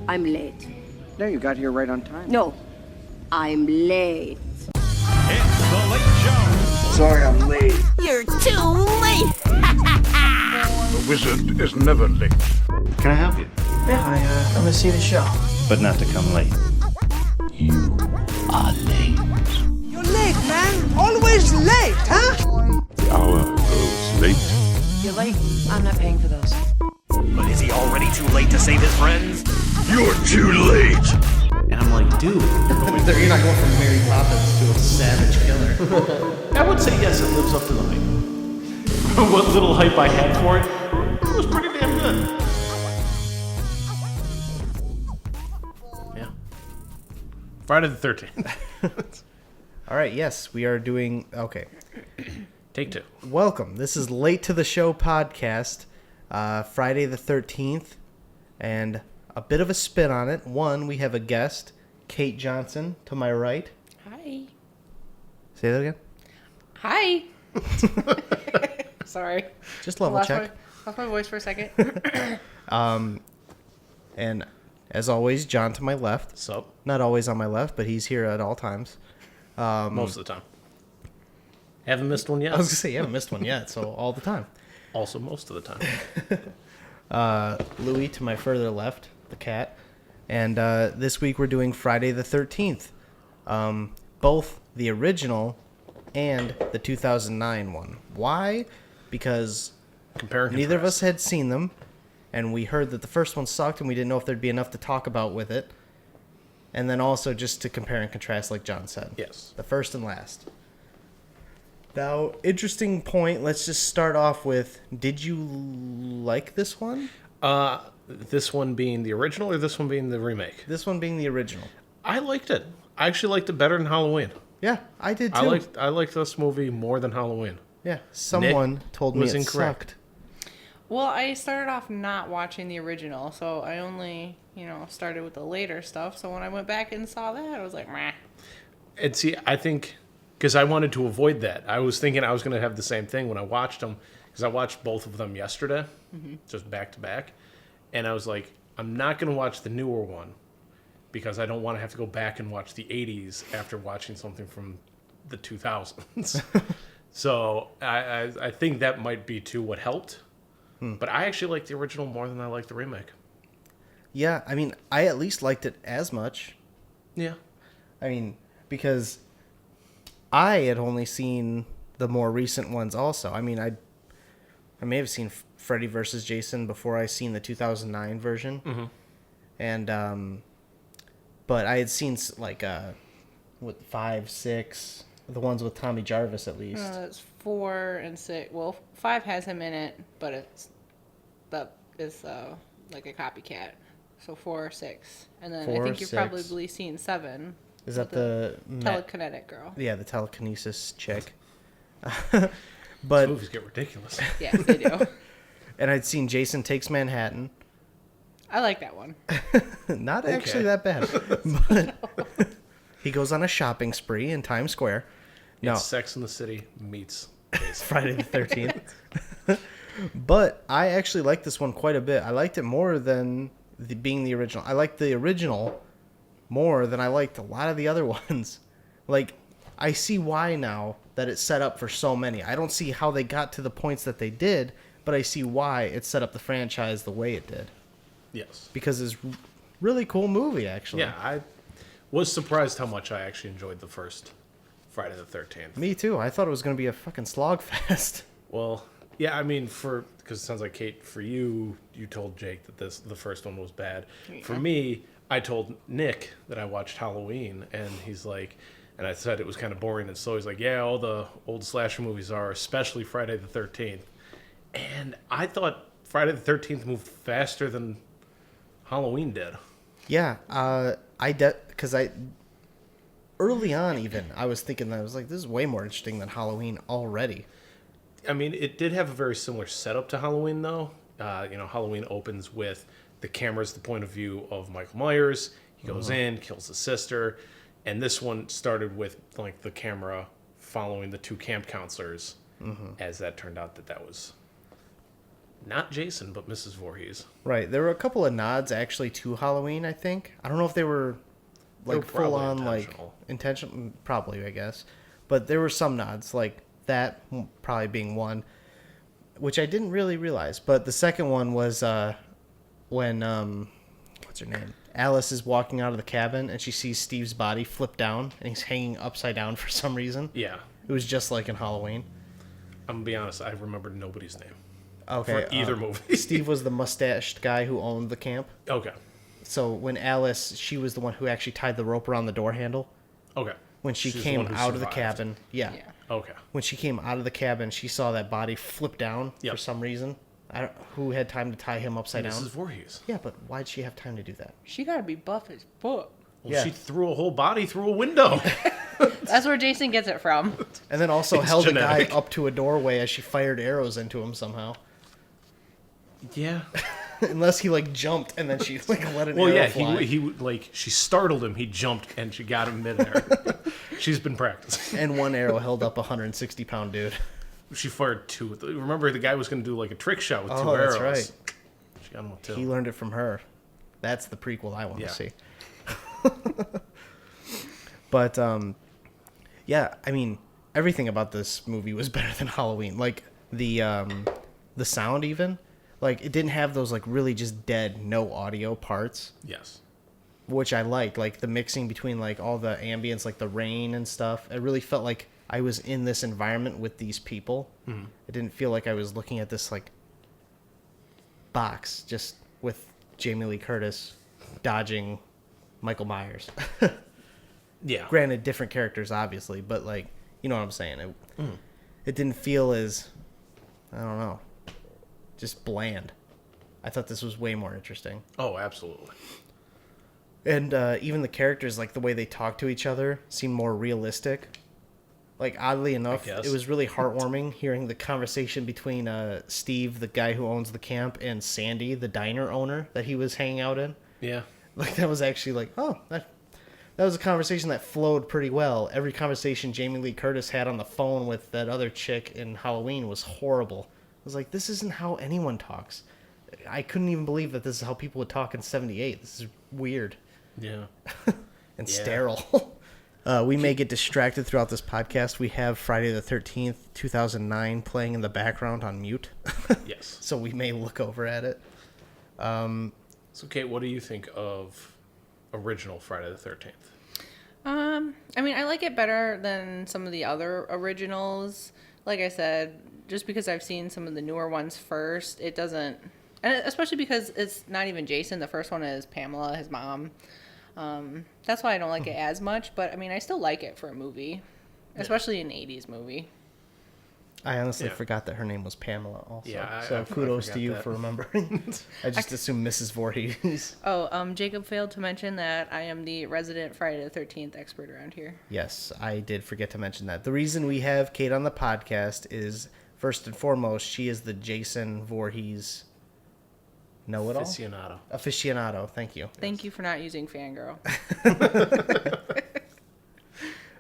I'm late. No, you got here right on time. No, I'm late. It's The Late Show. Sorry, I'm late. You're too late! The wizard is never late. Can I help you? Yeah, I'm gonna see the show. But not to come late. You are late. You're late, man. Always late, huh? The hour grows late. You're late. I'm not paying for those. But is he already too late to save his friends? You're too late. And I'm like, dude. You're not going from Mary Poppins to a savage killer. I would say yes, it lives up to the hype. What little hype I had for it was pretty damn good. Yeah. Friday the 13th. All right, yes, we are doing... Okay. Take two. Welcome. This is Late to the Show podcast, Friday the 13th, and a bit of a spin on it. One, we have a guest, Kate Johnson, to my right. Hi. Say that again. Hi. Sorry. Just level check. Lost my voice for a second. And as always, John to my left. So, Not always on my left, but he's here at all times. most of the time. Haven't missed one yet. I was going to say, you haven't missed one yet, so all the time. Also most of the time. Louis to my further left, the cat. And this week we're doing Friday the 13th. Both the original and the 2009 one. Why? Because Compare and neither of contrast. us had seen them, and we heard that the first one sucked, and we didn't know if there'd be enough to talk about with it. And then also just to compare and contrast, like John said. Yes. The first and last. Now, interesting point. Let's just start off with, did you like this one? This one being the original or this one being the remake? This one being the original. I liked it. I actually liked it better than Halloween. Yeah, I did too. I liked this movie more than Halloween. Yeah, someone told me was it incorrect. sucked. Well, I started off not watching the original, so I only, started with the later stuff. So when I went back and saw that, I was like, meh. And see, I think, because I wanted to avoid that. I was thinking I was going to have the same thing when I watched them, because I watched both of them yesterday, just back to back. And I was like, I'm not going to watch the newer one, because I don't want to have to go back and watch the 80s after watching something from the 2000s. So I think that might be, too, what helped. But I actually liked the original more than I liked the remake. Yeah, I mean, I at least liked it as much. Yeah. I mean, because I had only seen the more recent ones also. I mean, I may have seen Freddy vs. Jason before I seen the 2009 version. Mm-hmm. And, but I had seen, like, 5, 6, the ones with Tommy Jarvis at least. It's 4 and 6. Well, 5 has him in it, but it's like a copycat. So 4 or 6. And then 4, I think you've 6. probably seen 7. Is that the telekinetic girl? Yeah, the telekinesis chick. These But movies get ridiculous. Yes, they do. and I'd seen Jason Takes Manhattan. I like that one. Not Okay. actually that bad. But he goes on a shopping spree in Times Square. No, It's Sex in the City meets Friday the 13th. But I actually liked this one quite a bit. I liked it more than being the original. I liked the original more than I liked a lot of the other ones. Like, I see why now that it's set up for so many. I don't see how they got to the points that they did, but I see why it set up the franchise the way it did. Yes. Because it's a really cool movie, actually. Yeah, I was surprised how much I actually enjoyed the first Friday the 13th. Me too. I thought it was going to be a fucking slog fest. Well, yeah, I mean, because it sounds like, Kate, for you told Jake that the first one was bad. Yeah. For me, I told Nick that I watched Halloween, and he's like, and I said it was kind of boring, and so he's like, yeah, all the old slasher movies are, especially Friday the 13th. And I thought Friday the 13th moved faster than Halloween did. Yeah, because early on even, I was thinking that I was like, this is way more interesting than Halloween already. I mean, it did have a very similar setup to Halloween, though. Halloween opens with the camera's the point of view of Michael Myers. He goes in, kills his sister. And this one started with, like, the camera following the two camp counselors, as that turned out that was Not Jason, but Mrs. Voorhees. Right. There were a couple of nods actually to Halloween, I think. I don't know if they were They were like full on probably like intentional. intentional, probably, I guess. But there were some nods, like that probably being one, which I didn't really realize. But the second one was when what's her name? Alice is walking out of the cabin and she sees Steve's body flip down and he's hanging upside down for some reason. Yeah. It was just like in Halloween. I'm going to be honest, I remembered nobody's name. Okay. For either movie. Steve was the mustached guy who owned the camp. Okay. So when Alice, she was the one who actually tied the rope around the door handle. Okay. When she She's the came one who out of the survived. cabin. Yeah. Yeah. Okay. When she came out of the cabin, she saw that body flip down Yep. for some reason. Who had time to tie him upside down? Mrs. Voorhees. Yeah, but why'd she have time to do that? She gotta be buff as fuck. Well, Yeah. she threw a whole body through a window. That's where Jason gets it from. And then also It's held genetic. a guy up to a doorway as she fired arrows into him somehow. Yeah. Unless he like jumped and then she like let an Well, arrow yeah, fly. he like she startled him. He jumped and she got him midair. She's been practicing. And one arrow held up a 160-pound dude. She fired two. Remember, the guy was going to do like a trick shot with two Oh, arrows. that's right. She got him with two. He learned it from her. That's the prequel I want Yeah. to see. But yeah, I mean, everything about this movie was better than Halloween. Like the sound, even like it didn't have those like really just dead, no audio parts, Yes. which I liked. Like the mixing between like all the ambience, like the rain and stuff. It really felt like I was in this environment with these people. Mm-hmm. It didn't feel like I was looking at this like box just with Jamie Lee Curtis dodging Michael Myers. Yeah. Granted, different characters, obviously, but like, you know what I'm saying? It didn't feel as, I don't know, just bland. I thought this was way more interesting. Oh, absolutely. And even the characters, like the way they talk to each other, seemed more realistic. Like, oddly enough, guess. it was really heartwarming hearing the conversation between Steve, the guy who owns the camp, and Sandy, the diner owner that he was hanging out in. Yeah. Like, that was actually like, oh, that was a conversation that flowed pretty well. Every conversation Jamie Lee Curtis had on the phone with that other chick in Halloween was horrible. I was like, this isn't how anyone talks. I couldn't even believe that this is how people would talk in 78. This is weird Yeah. and Yeah. sterile. We may get distracted throughout this podcast. We have Friday the 13th, 2009 playing in the background on mute. Yes. So we may look over at it. So, Kate, what do you think of original Friday the 13th? I mean, I like it better than some of the other originals. Like I said, just because I've seen some of the newer ones first, it doesn't, and especially because it's not even Jason. The first one is Pamela, his mom. That's why I don't like it as much. But I mean, I still like it for a movie, especially an '80s movie. I honestly Yeah. forgot that her name was Pamela also. Yeah, so I kudos to forgot you that. for remembering. I just assumed Mrs. Voorhees. Oh, Jacob failed to mention that I am the resident Friday the 13th expert around here. Yes, I did forget to mention that. The reason we have Kate on the podcast is, first and foremost, she is the Jason Voorhees know-it-all? Aficionado, thank you. Thank you for not using fangirl.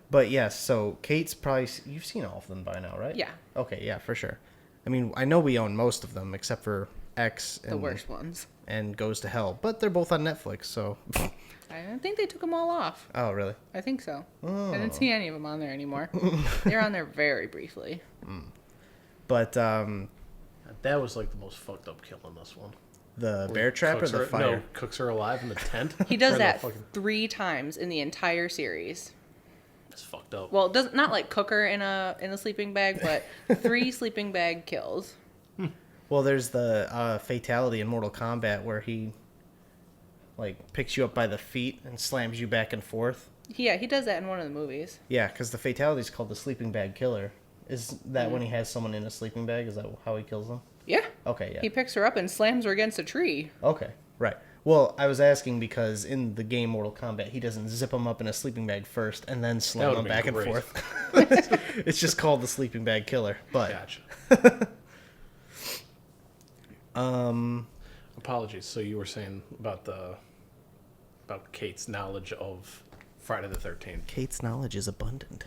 But yes, so Kate's probably, you've seen all of them by now, right? Yeah. Okay, yeah, for sure. I mean, I know we own most of them except for X and, The worst ones. and Goes to Hell, but they're both on Netflix, so. I think they took them all off. Oh, really? I think so. I didn't see any of them on there anymore. They're on there very briefly. But That was like the most fucked up kill in this one. the bear trap or Cooks the her- fire? No, cooks her alive in the tent. He does Or the that fucking- 3 times in the entire series. It's fucked up. Well, does not like cook her in a sleeping bag, but 3 sleeping bag kills. Well, there's the fatality in Mortal Kombat where he like picks you up by the feet and slams you back and forth. Yeah, he does that in one of the movies. Yeah, because the fatality is called the sleeping bag killer. Is that when he has someone in a sleeping bag? Is that how he kills them? Yeah. Okay, yeah. He picks her up and slams her against a tree. Okay, right. Well, I was asking because in the game Mortal Kombat, he doesn't zip him up in a sleeping bag first and then slam That him would've back been and great. forth. It's just called the sleeping bag killer. But Gotcha. Apologies. So you were saying about Kate's knowledge of Friday the 13th. Kate's knowledge is abundant.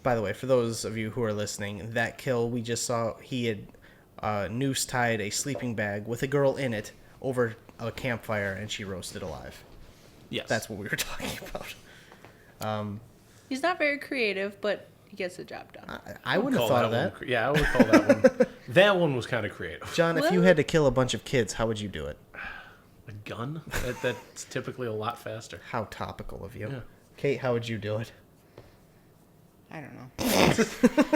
by the way, for those of you who are listening, that kill we just saw, he had noose tied a sleeping bag with a girl in it over a campfire, and she roasted alive. Yes. That's what we were talking about. He's not very creative, but he gets the job done. I wouldn't have thought of that. Yeah, I would call that one. That one was kind of creative. John, if you had to kill a bunch of kids, how would you do it? A gun? That's typically a lot faster. How topical of you. Yeah. Kate, how would you do it? I don't know.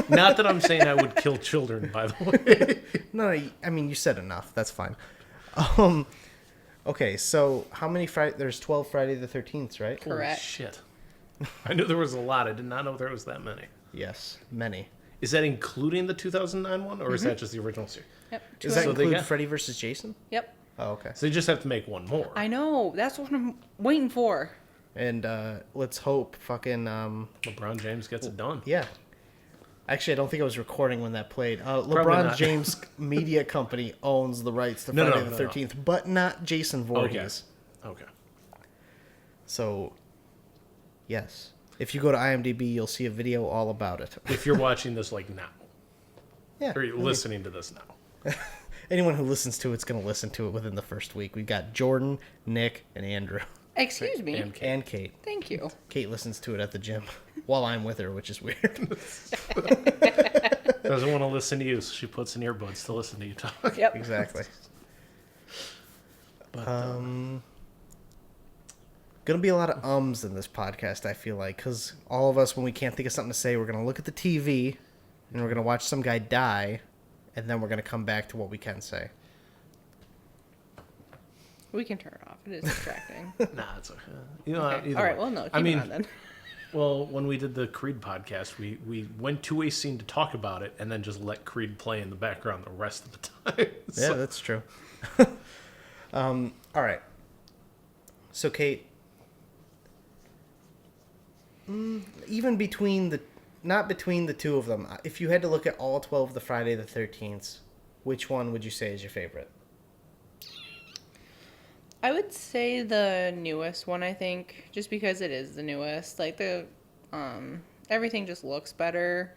Not that I'm saying I would kill children, by the way. No, I mean, you said enough. That's fine. Okay, so how many there's 12 Friday the 13th, right? Holy Correct. shit. I knew there was a lot. I did not know there was that many. Yes, many. Is that including the 2009 one, or is that just the original series? Yep. Does that So they include got- Freddy versus Jason? Yep. Oh, okay. So they just have to make one more. I know. That's what I'm waiting for. And let's hope fucking LeBron James gets it done. yeah. Actually, I don't think I was recording when that played. Probably LeBron not. James Media Company owns the rights to No, Friday no, the no. 13th, but not Jason Voorhees. Okay. So, yes. If you go to IMDb, you'll see a video all about it. If you're watching this like now, Yeah. or you're listening to this now. Anyone who listens to it's going to listen to it within the first week. We've got Jordan, Nick, and Andrew. Excuse me. And Kate. And Kate. Thank you. Kate listens to it at the gym while I'm with her, which is weird. Doesn't want to listen to you, so she puts in earbuds to listen to you talk. Yep. Exactly. But, Gonna be a lot of ums in this podcast, I feel like, because all of us, when we can't think of something to say, we're gonna look at the TV and we're gonna watch some guy die, and then we're gonna come back to what we can say. We can turn it off. It is distracting. nah, it's okay. You know, Okay. either All right. way. Well, no. Keep I mean, it on then. well, when we did the Creed podcast, we went to a scene to talk about it, and then just let Creed play in the background the rest of the time. Yeah, So- that's true. All right. So, Kate, even not between the two of them, if you had to look at all 12 of the Friday the 13th, which one would you say is your favorite? I would say the newest one, I think, just because it is the newest. Like the everything just looks better.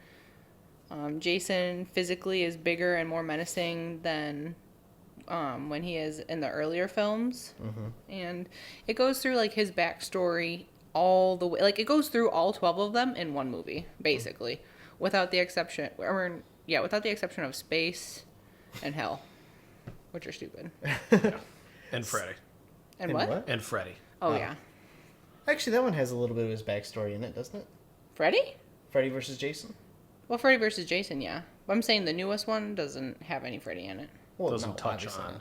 Jason physically is bigger and more menacing than when he is in the earlier films. Mm-hmm. And it goes through like his backstory all the way, like it goes through all 12 of them in one movie, basically, without the exception of space and hell, which are stupid. And Freddy. And what? And Freddy. Oh, yeah. Actually, that one has a little bit of his backstory in it, doesn't it? Freddy? Freddy versus Jason? Well, Freddy versus Jason, yeah. But I'm saying the newest one doesn't have any Freddy in it. Well, Doesn't no, touch obviously on not.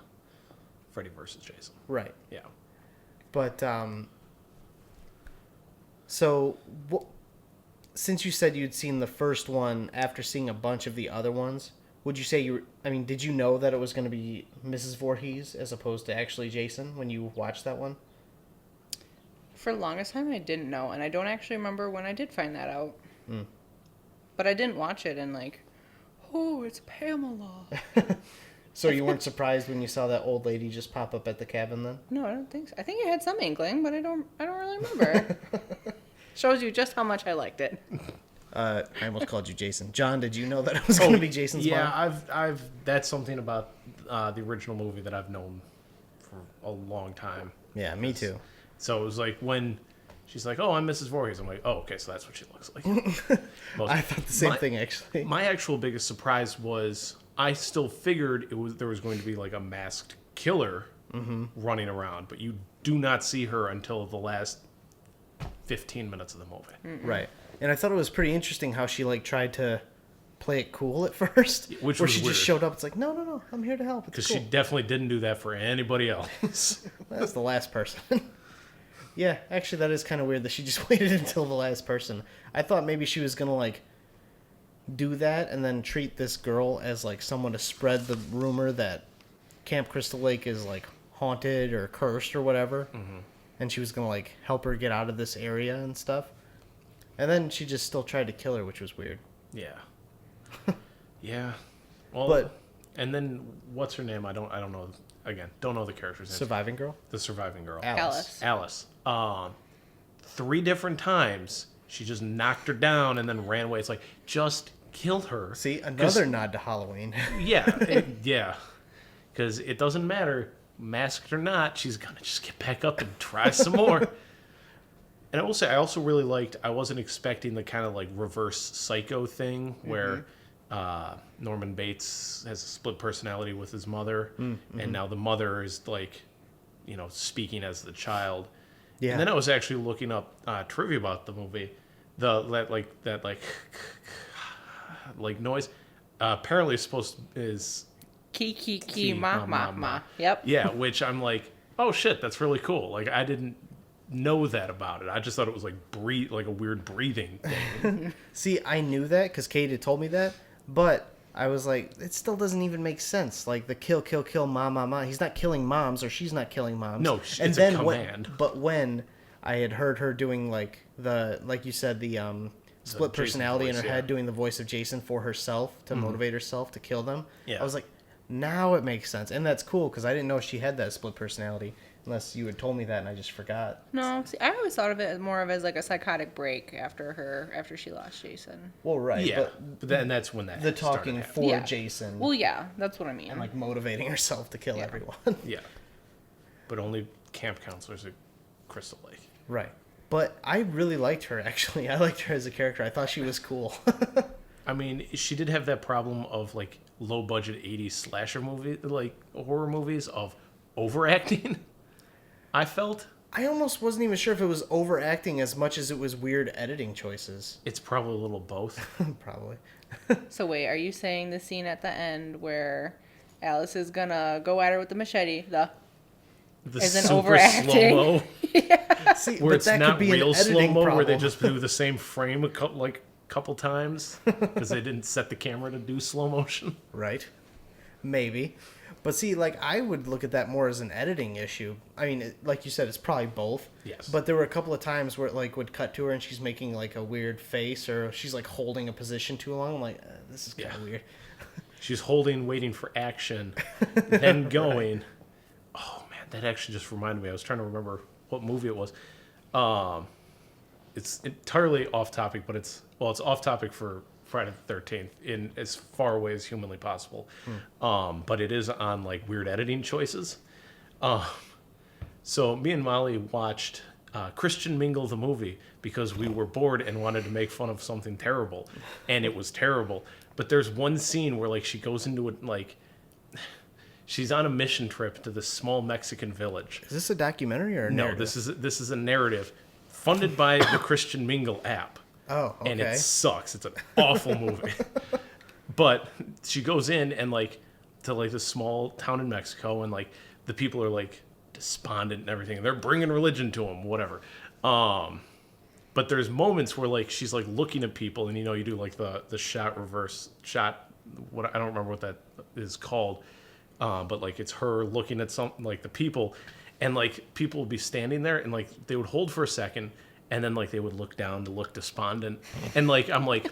Freddy versus Jason. Right. Yeah. But, so, since you said you'd seen the first one after seeing a bunch of the other ones, would you say did you know that it was going to be Mrs. Voorhees as opposed to actually Jason when you watched that one? For the longest time, I didn't know, and I don't actually remember when I did find that out. Mm. But I didn't watch it and oh, it's Pamela. So you weren't surprised when you saw that old lady just pop up at the cabin then? No, I don't think so. I think I had some inkling, but I don't really remember. Shows you just how much I liked it. I almost called you Jason. John, did you know that it was going to be Jason's Yeah, mom? I've that's something about the original movie that I've known for a long time. Yeah, me too. So it was like when she's like, "Oh, I'm Mrs. Voorhees." I'm like, "Oh, okay, so that's what she looks like." I thought the same thing, actually. My actual biggest surprise was I still figured there was going to be like a masked killer running around, but you do not see her until the last 15 minutes of the movie. Right. And I thought it was pretty interesting how she tried to play it cool at first. Which where was she weird. just showed up. It's like, no, I'm here to help. It's Because cool. she definitely didn't do that for anybody else. That's the last person. Yeah, actually, that is kind of weird that she just waited until the last person. I thought maybe she was going to, do that and then treat this girl as, someone to spread the rumor that Camp Crystal Lake is, haunted or cursed or whatever. Mm-hmm. And she was going to, help her get out of this area and stuff. And then she just still tried to kill her, which was weird. Yeah. Yeah. Well, But- and then what's her name? I don't know. Again, don't know the character's name. Surviving girl? The surviving girl. Alice. Alice. 3 different times she just knocked her down and then ran away. It's like, just kill her. See, another nod to Halloween. Yeah. Because it doesn't matter, masked or not, she's going to just get back up and try some more. And I will say, I also really liked, I wasn't expecting the kind of like reverse Psycho thing where Norman Bates has a split personality with his mother, and now the mother is like, you know, speaking as the child. Yeah. And then I was actually looking up trivia about the movie. That noise apparently is Ki ma. Yep. Yeah, which I'm like, oh shit, that's really cool. Like I didn't know that about it. I just thought it was like like a weird breathing thing. See, I knew that because Kate had told me that, but I was like, it still doesn't even make sense. Like the kill, ma. He's not killing moms, or she's not killing moms. No, it's a command. But when I had heard her doing like you said, the split personality in her head, doing the voice of Jason for herself to motivate herself to kill them, I was like, now it makes sense, and that's cool because I didn't know she had that split personality. Unless you had told me that and I just forgot. No, see, I always thought of it more of as like a psychotic break after she lost Jason. Well, right. Yeah, but then that's when that the talking for Jason. Well, yeah, that's what I mean. And like motivating herself to kill everyone. Yeah, but only camp counselors at Crystal Lake. Right. But I really liked her, actually. I liked her as a character. I thought she was cool. I mean, she did have that problem of like low budget 80s slasher movie, like horror movies, of overacting. I felt. I almost wasn't even sure if it was overacting as much as it was weird editing choices. It's probably a little both. Probably. So wait, are you saying the scene at the end where Alice is gonna go at her with the machete, isn't super overacting? slow-mo, yeah. See, where it's not real slow-mo, problem. where they just do the same frame a couple times because they didn't set the camera to do slow motion. Right. Maybe. But see, like, I would look at that more as an editing issue. I mean, like you said, it's probably both. Yes. But there were a couple of times where it, like, would cut to her and she's making, like, a weird face, or she's, like, holding a position too long. I'm like, this is kind of weird. She's waiting for action, then going. Right. Oh, man, that actually just reminded me. I was trying to remember what movie it was. It's entirely off topic, but it's off topic for Friday the 13th in as far away as humanly possible. But it is on like weird editing choices. So me and Molly watched Christian Mingle the movie because we were bored and wanted to make fun of something terrible, and it was terrible. But there's one scene where like she goes into it, like she's on a mission trip to this small Mexican village. Is this a documentary or a narrative? No, this is a narrative funded by the Christian Mingle app. Oh, okay. And it sucks. It's an awful movie. But she goes in and like to like this small town in Mexico, and like the people are like despondent and everything, and they're bringing religion to them, whatever. But there's moments where like she's like looking at people, and you know, you do like the reverse shot. What I don't remember what that is called, but like it's her looking at some like the people, and like people would be standing there, and like they would hold for a second. And then, like, they would look down to look despondent. And, like, I'm like,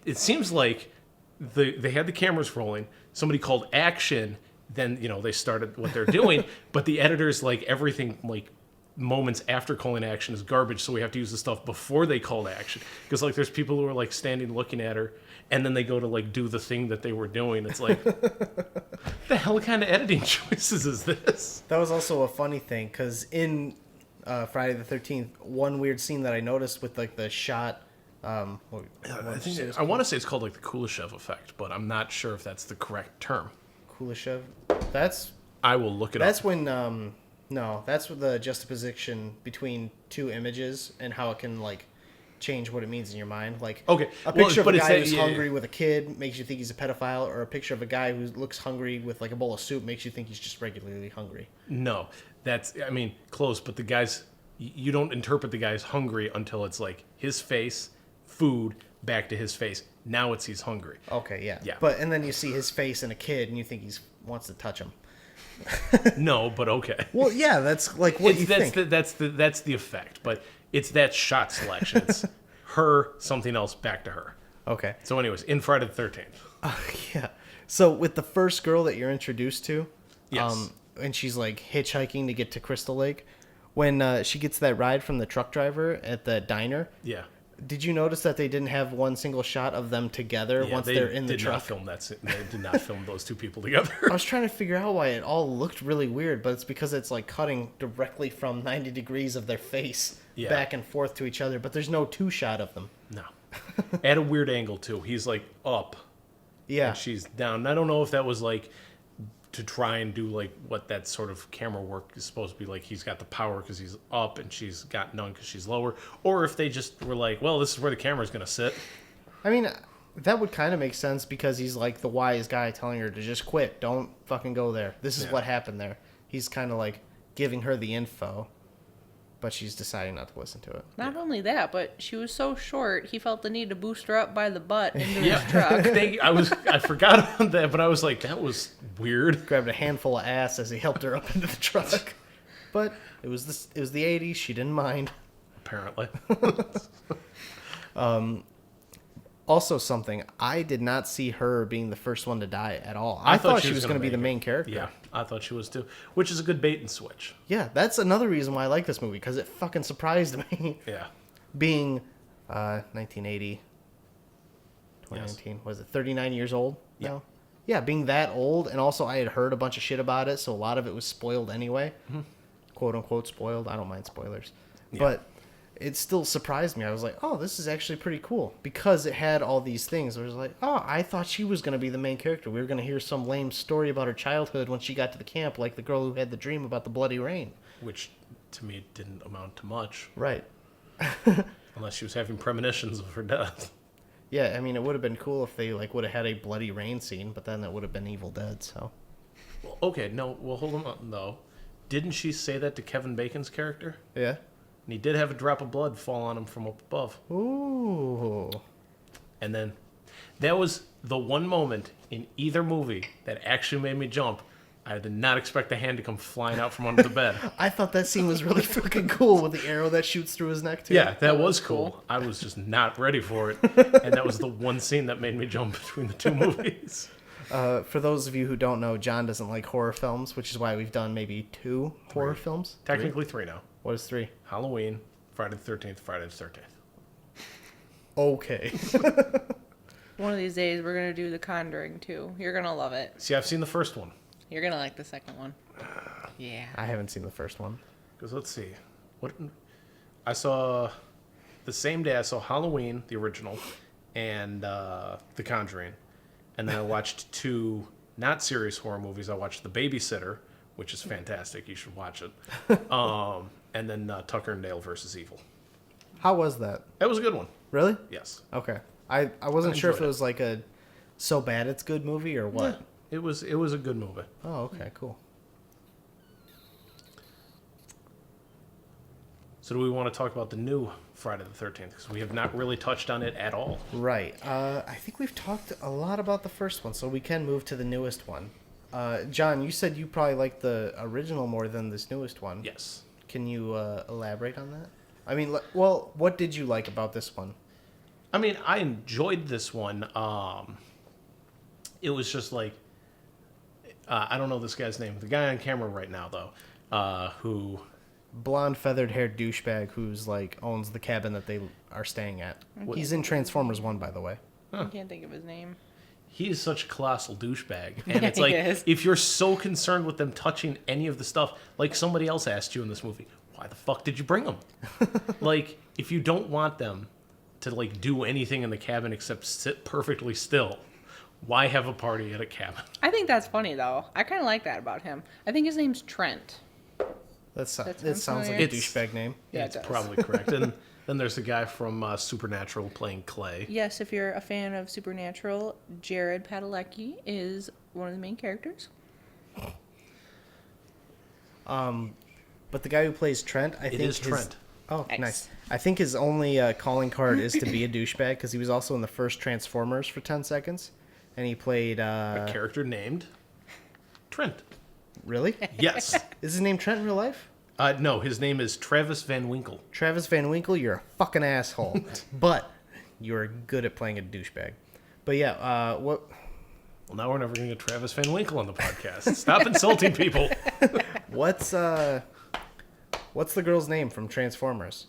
it seems like they had the cameras rolling. Somebody called action. Then, you know, they started what they're doing. But the editors, like, everything, like, moments after calling action is garbage. So we have to use the stuff before they called action. Because, like, there's people who are, like, standing looking at her. And then they go to, like, do the thing that they were doing. It's like, the hell kind of editing choices is this? That was also a funny thing. Because in... Friday the 13th, one weird scene that I noticed with like the shot. I want to say it's called like the Kuleshov effect, but I'm not sure if that's the correct term. Kuleshov? I will look it up. That's when that's the juxtaposition between two images and how it can like change what it means in your mind. Like okay, a picture of a guy who's hungry with a kid makes you think he's a pedophile, or a picture of a guy who looks hungry with like a bowl of soup makes you think he's just regularly hungry. No. Close, but the guy's, you don't interpret the guy's hungry until it's like his face, food, back to his face. Now he's hungry. Okay, yeah. But, and then you see his face and a kid and you think wants to touch him. No, but okay. Well, yeah, that's like what you think. That's the effect, but it's that shot selection. It's her, something else, back to her. Okay. So anyways, in Friday the 13th. Yeah. So with the first girl that you're introduced to, yes. And she's like hitchhiking to get to Crystal Lake, when she gets that ride from the truck driver at the diner. Yeah. Did you notice that they didn't have one single shot of them together once they're in the truck? They did not film those two people together. I was trying to figure out why it all looked really weird, but it's because it's like cutting directly from 90 degrees of their face back and forth to each other, but there's no two shot of them. No. At a weird angle, too. He's like up. Yeah. And she's down. I don't know if that was like to try and do like what that sort of camera work is supposed to be like. He's got the power because he's up and she's got none because she's lower. Or if they just were like, well, this is where the camera's going to sit. I mean, that would kind of make sense because he's like the wise guy telling her to just quit. Don't fucking go there. This is what happened there. He's kind of like giving her the info, but she's deciding not to listen to it. Not only that, but she was so short, he felt the need to boost her up by the butt into his truck. I forgot about that, but I was like, that was weird. Grabbed a handful of ass as he helped her up into the truck. But it was the 80s. She didn't mind. Apparently. Also, something I did not see her being the first one to die at all. I thought she was going to be the main character. Yeah, I thought she was too, which is a good bait and switch. Yeah, that's another reason why I like this movie because it fucking surprised me. Yeah. Being 1980, 2019, was it 39 years old? Yeah. now? Yeah, being that old, and also I had heard a bunch of shit about it, so a lot of it was spoiled anyway. Mm-hmm. Quote unquote spoiled. I don't mind spoilers. Yeah. But it still surprised me. I was like, oh, this is actually pretty cool. Because it had all these things. I was like, oh, I thought she was going to be the main character. We were going to hear some lame story about her childhood when she got to the camp, like the girl who had the dream about the bloody rain. Which, to me, didn't amount to much. Right. Unless she was having premonitions of her death. Yeah, I mean, it would have been cool if they like would have had a bloody rain scene, but then that would have been Evil Dead, so. Well, okay, no, well, hold on, though. Didn't she say that to Kevin Bacon's character? Yeah. And he did have a drop of blood fall on him from up above. Ooh. And then that was the one moment in either movie that actually made me jump. I did not expect the hand to come flying out from under the bed. I thought that scene was really fucking cool with the arrow that shoots through his neck, too. Yeah, that was cool. I was just not ready for it. And that was the one scene that made me jump between the two movies. For those of you who don't know, John doesn't like horror films, which is why we've done maybe 2 horror films. Technically 3 now. What is 3? Halloween, Friday the 13th, Friday the 13th. Okay. One of these days, we're going to do The Conjuring, too. You're going to love it. See, I've seen the first one. You're going to like the second one. Yeah. I haven't seen the first one. Because let's see. What I saw the same day I saw Halloween, the original, and The Conjuring. And then I watched 2 not serious horror movies. I watched The Babysitter, which is fantastic. You should watch it. And then Tucker and Dale versus Evil. How was that? That was a good one. Really? Yes. Okay. I wasn't sure if it enjoyed was like a so bad it's good movie or what. It was a good movie. Oh, okay, cool. So do we want to talk about the new Friday the 13th? Because we have not really touched on it at all. Right. I think we've talked a lot about the first one, so we can move to the newest one. John, you said you probably like the original more than this newest one. Yes. Can you elaborate on that? I mean, well, what did you like about this one? I mean, I enjoyed this one. It was just like, I don't know this guy's name. The guy on camera right now, though, who... Blonde, feathered-haired douchebag who's, like, owns the cabin that they are staying at. He's in Transformers 1, by the way. I can't think of his name. He is such a colossal douchebag. And it's He like, is. if you're so concerned with them touching any of the stuff, like somebody else asked you in this movie, why the fuck did you bring them? Like, if you don't want them to, like, do anything in the cabin except sit perfectly still, why have a party at a cabin? I think that's funny, though. I kind of like that about him. I think his name's Trent. That sounds like familiar. a douchebag name. Yeah, It's it does. probably correct. And then there's the guy from Supernatural playing Clay. Yes, if you're a fan of Supernatural, Jared Padalecki is one of the main characters. But the guy who plays Trent, I think is Trent. Oh, Nice. nice. I think his only calling card is to be a douchebag because he was also in the first Transformers for 10 seconds. And he played... A character named Trent. Really? Yes. Is his name Trent in real life? No, his name is Travis Van Winkle. Travis Van Winkle, you're a fucking asshole. But you're good at playing a douchebag. But yeah, what... Well, now we're never going to get Travis Van Winkle on the podcast. Stop insulting people. What's the girl's name from Transformers?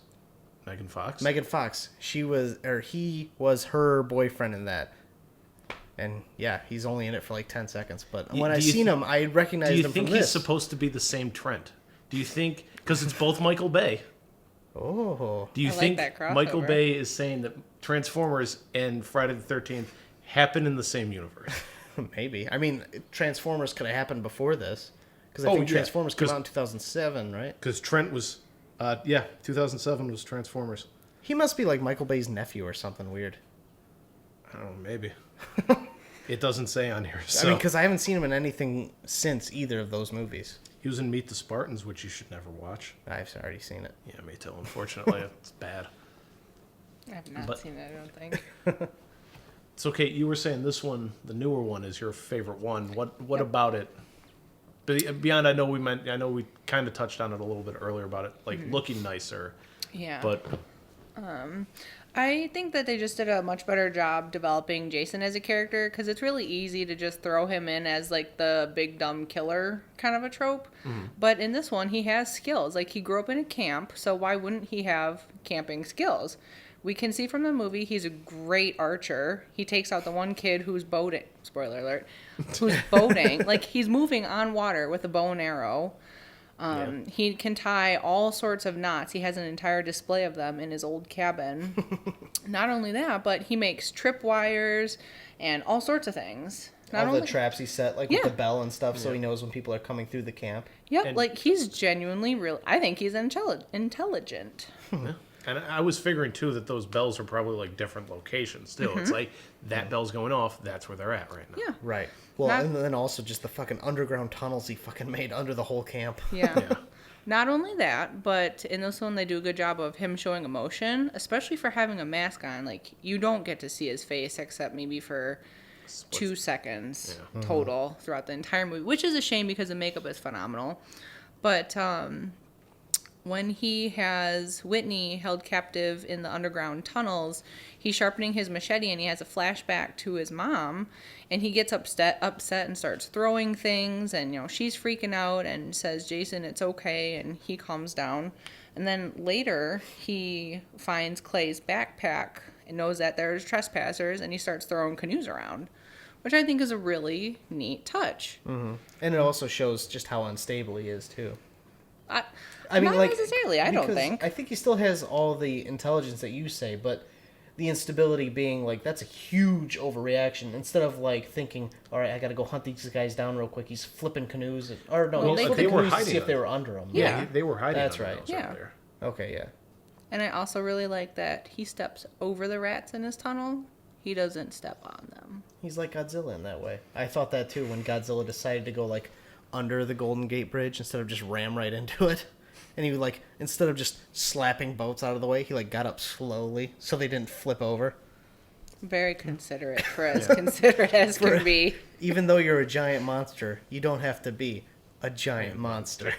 Megan Fox? Megan Fox. He was her boyfriend in that. And yeah, he's only in it for like 10 seconds. But when I seen him, I recognized him from this. Do you think he's supposed to be the same Trent? Do you think, because it's both Michael Bay. Oh. Do you think Michael Bay is saying that Transformers and Friday the 13th happen in the same universe? Maybe. I mean, Transformers could have happened before this. Because I think Transformers came out in 2007, right? Because Trent was, 2007 was Transformers. He must be like Michael Bay's nephew or something weird. I don't know, maybe. It doesn't say on here. So. I mean, because I haven't seen him in anything since either of those movies. He was in Meet the Spartans, which you should never watch. I've already seen it. Yeah, me too. Unfortunately, it's bad. I have not seen it, I don't think. It's okay. You were saying this one, the newer one, is your favorite one. What about it? Beyond, I know we kind of touched on it a little bit earlier about it, like looking nicer. Yeah. But I think that they just did a much better job developing Jason as a character, because it's really easy to just throw him in as like the big dumb killer kind of a trope. But in this one, he has skills. Like, he grew up in a camp, so why wouldn't he have camping skills? We can see from the movie he's a great archer. He takes out the one kid who's boating. Spoiler alert. Who's boating. Like, he's moving on water with a bow and arrow. He can tie all sorts of knots. He has an entire display of them in his old cabin. Not only that, but he makes tripwires and all sorts of things. All the traps he set, like with the bell and stuff, so he knows when people are coming through the camp. Yep, like, he's genuinely real. I think he's intelligent. And I was figuring, too, that those bells are probably, like, different locations, still. It's like, that bell's going off, that's where they're at right now. Yeah. Right. Well, and then also just the fucking underground tunnels he fucking made under the whole camp. Yeah. Not only that, but in this one they do a good job of him showing emotion, especially for having a mask on. Like, you don't get to see his face except maybe for 2 seconds total throughout the entire movie, which is a shame because the makeup is phenomenal. But when he has Whitney held captive in the underground tunnels, he's sharpening his machete and he has a flashback to his mom, and he gets upset and starts throwing things, and, you know, she's freaking out and says, "Jason, it's okay," and he calms down. And then later he finds Clay's backpack and knows that there's trespassers, and he starts throwing canoes around, which I think is a really neat touch. Mm-hmm. And it also shows just how unstable he is, too. I mean, not like, necessarily, I don't think. I think he still has all the intelligence that you say, but the instability being, like, that's a huge overreaction. Instead of, like, thinking, all right, I got to go hunt these guys down real quick, he's flipping canoes. They were hiding to see if they were under him. Yeah, they were hiding. That's right. Yeah. There. Okay, yeah. And I also really like that he steps over the rats in his tunnel. He doesn't step on them. He's like Godzilla in that way. I thought that, too, when Godzilla decided to go, like, under the Golden Gate Bridge instead of just ram right into it. And he, like, instead of just slapping boats out of the way, he, like, got up slowly so they didn't flip over. Very considerate for as considerate as can be. Even though you're a giant monster, you don't have to be a giant monster.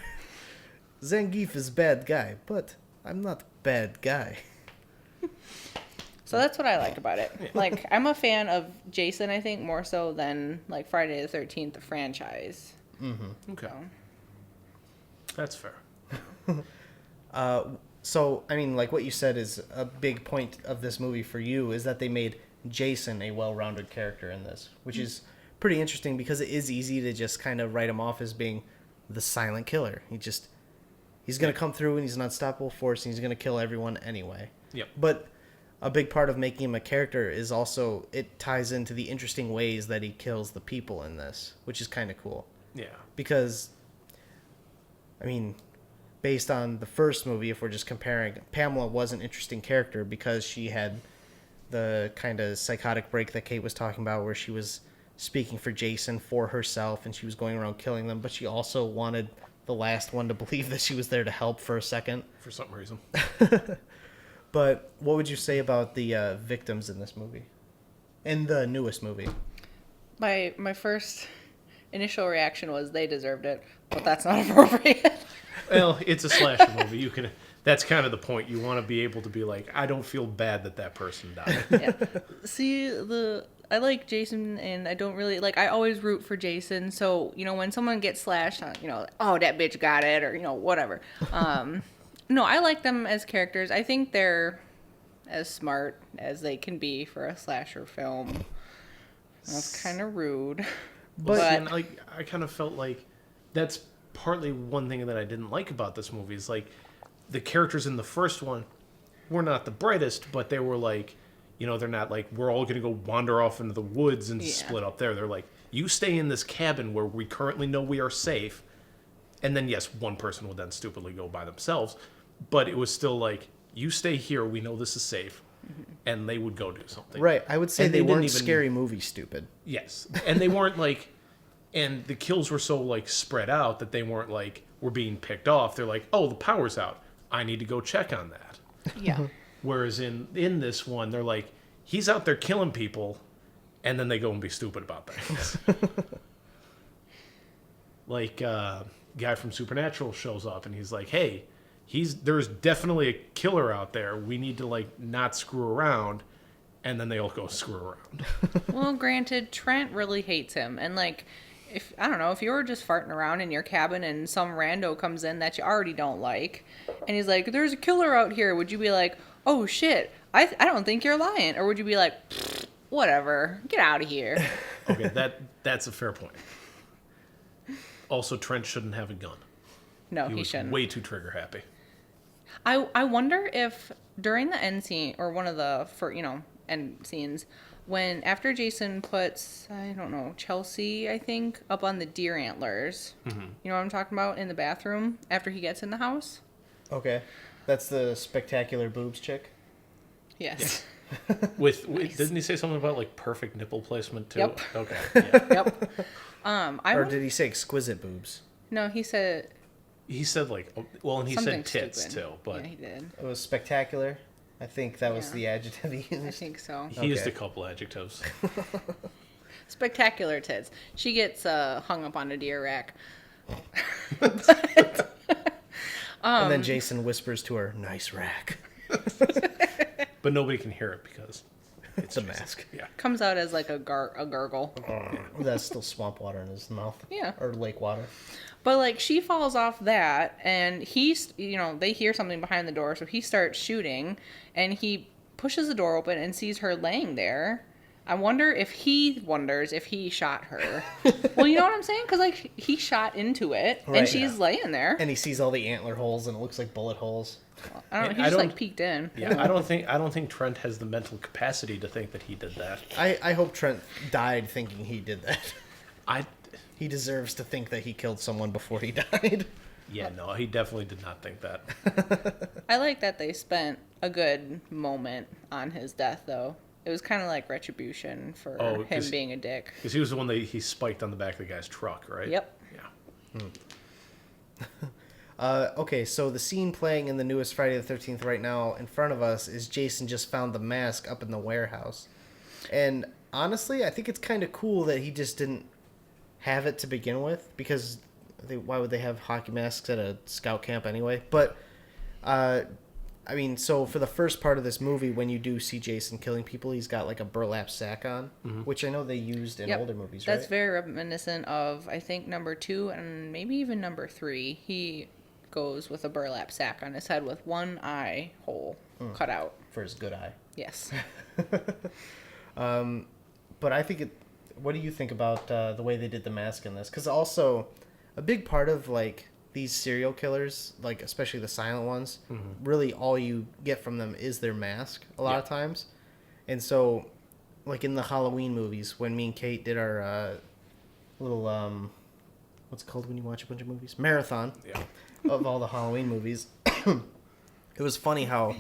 Zangief is bad guy, but I'm not bad guy. So that's what I like about it. Like, I'm a fan of Jason, I think, more so than, like, Friday the 13th, the franchise. Mm-hmm. Okay. That's fair. So, I mean, like what you said is a big point of this movie for you is that they made Jason a well-rounded character in this, which is pretty interesting because it is easy to just kind of write him off as being the silent killer. He's going to come through and he's an unstoppable force and he's going to kill everyone anyway. Yep. But a big part of making him a character is also it ties into the interesting ways that he kills the people in this, which is kind of cool. Yeah. Because, I mean, based on the first movie, if we're just comparing, Pamela was an interesting character because she had the kind of psychotic break that Kate was talking about where she was speaking for Jason for herself and she was going around killing them, but she also wanted the last one to believe that she was there to help for a second. For some reason. But what would you say about the victims in this movie? In the newest movie? My first initial reaction was they deserved it, but that's not appropriate. Well, it's a slasher movie. You can. That's kind of the point. You want to be able to be like, I don't feel bad that person died. Yeah. See, I like Jason, and I don't really like. I always root for Jason. So, you know, when someone gets slashed, you know, oh, that bitch got it, or, you know, whatever. No, I like them as characters. I think they're as smart as they can be for a slasher film. That's kind of rude. But and, like, I kind of felt like that's partly one thing that I didn't like about this movie is like the characters in the first one were not the brightest, but they were like, you know, they're not like we're all going to go wander off into the woods and split up there. They're like, you stay in this cabin where we currently know we are safe. And then, yes, one person would then stupidly go by themselves. But it was still like, you stay here. We know this is safe. And they would go do something. Right. I would say And they weren't didn't even- scary movie stupid. Yes. And they weren't like, and the kills were so like spread out that they weren't like, we're being picked off. They're like, oh, the power's out. I need to go check on that. Yeah. Whereas in this one, they're like, he's out there killing people. And then they go and be stupid about things. Like, guy from Supernatural shows up and he's like, hey, there's definitely a killer out there. We need to like not screw around. And then they all go screw around. Well, granted, Trent really hates him. And like, if I don't know, if you were just farting around in your cabin and some rando comes in that you already don't like, and he's like, there's a killer out here, would you be like, oh shit, I don't think you're lying? Or would you be like, whatever, get out of here? Okay, that's a fair point. Also, Trent shouldn't have a gun. No, He he was shouldn't. way too trigger happy. I wonder if during the end scene, or one of the end scenes, when after Jason puts, I don't know, Chelsea, I think, up on the deer antlers, you know what I'm talking about, in the bathroom after he gets in the house? Okay. That's the spectacular boobs chick? Yes. With didn't he say something about like perfect nipple placement too? Yep. Okay. Yeah. Yep. Or did he say exquisite boobs? No, he said He said like, well, and he something said tits stupid. too, but Yeah, he did. It was spectacular. I think that was Yeah. the adjective he I used. think so. he used Okay. a couple adjectives. Spectacular tits. She gets hung up on a deer rack. And then Jason whispers to her, nice rack. But nobody can hear it because It's a mask. yeah. Comes out as like a gurgle. That's still swamp water in his mouth. Yeah. Or lake water. But like she falls off that, and he's, they hear something behind the door, so he starts shooting, and he pushes the door open and sees her laying there. I wonder if he wonders if he shot her. Well, you know what I'm saying? Because like he shot into it, Right, and she's laying there. And he sees all the antler holes, and it looks like bullet holes. I don't know. He I just don't- like peeked in. Yeah, I don't think Trent has the mental capacity to think that he did that. I hope Trent died thinking he did that. I He deserves to think that he killed someone before he died. Yeah, no, he definitely did not think that. I like that they spent a good moment on his death, though. It was kind of like retribution for him 'cause- being a dick. Because he was the one that he spiked on the back of the guy's truck, right? Yep. Yeah. Okay, so the scene playing in the newest Friday the 13th right now in front of us is Jason just found the mask up in the warehouse. And honestly, I think it's kind of cool that he just didn't have it to begin with, because why would they have hockey masks at a scout camp anyway? But, I mean, so for the first part of this movie, when you do see Jason killing people, he's got like a burlap sack on, which I know they used in Yep. older movies, right? That's very reminiscent of, I think, number 2 and maybe even number 3. He goes with a burlap sack on his head with one eye hole cut out. For his good eye. Yes. But I think what do you think about the way they did the mask in this? Because also, a big part of like these serial killers, like especially the silent ones, really all you get from them is their mask a lot of times. And so, like in the Halloween movies, when me and Kate did our little what's it called when you watch a bunch of movies? Marathon. Yeah. Of all the Halloween movies. It was funny how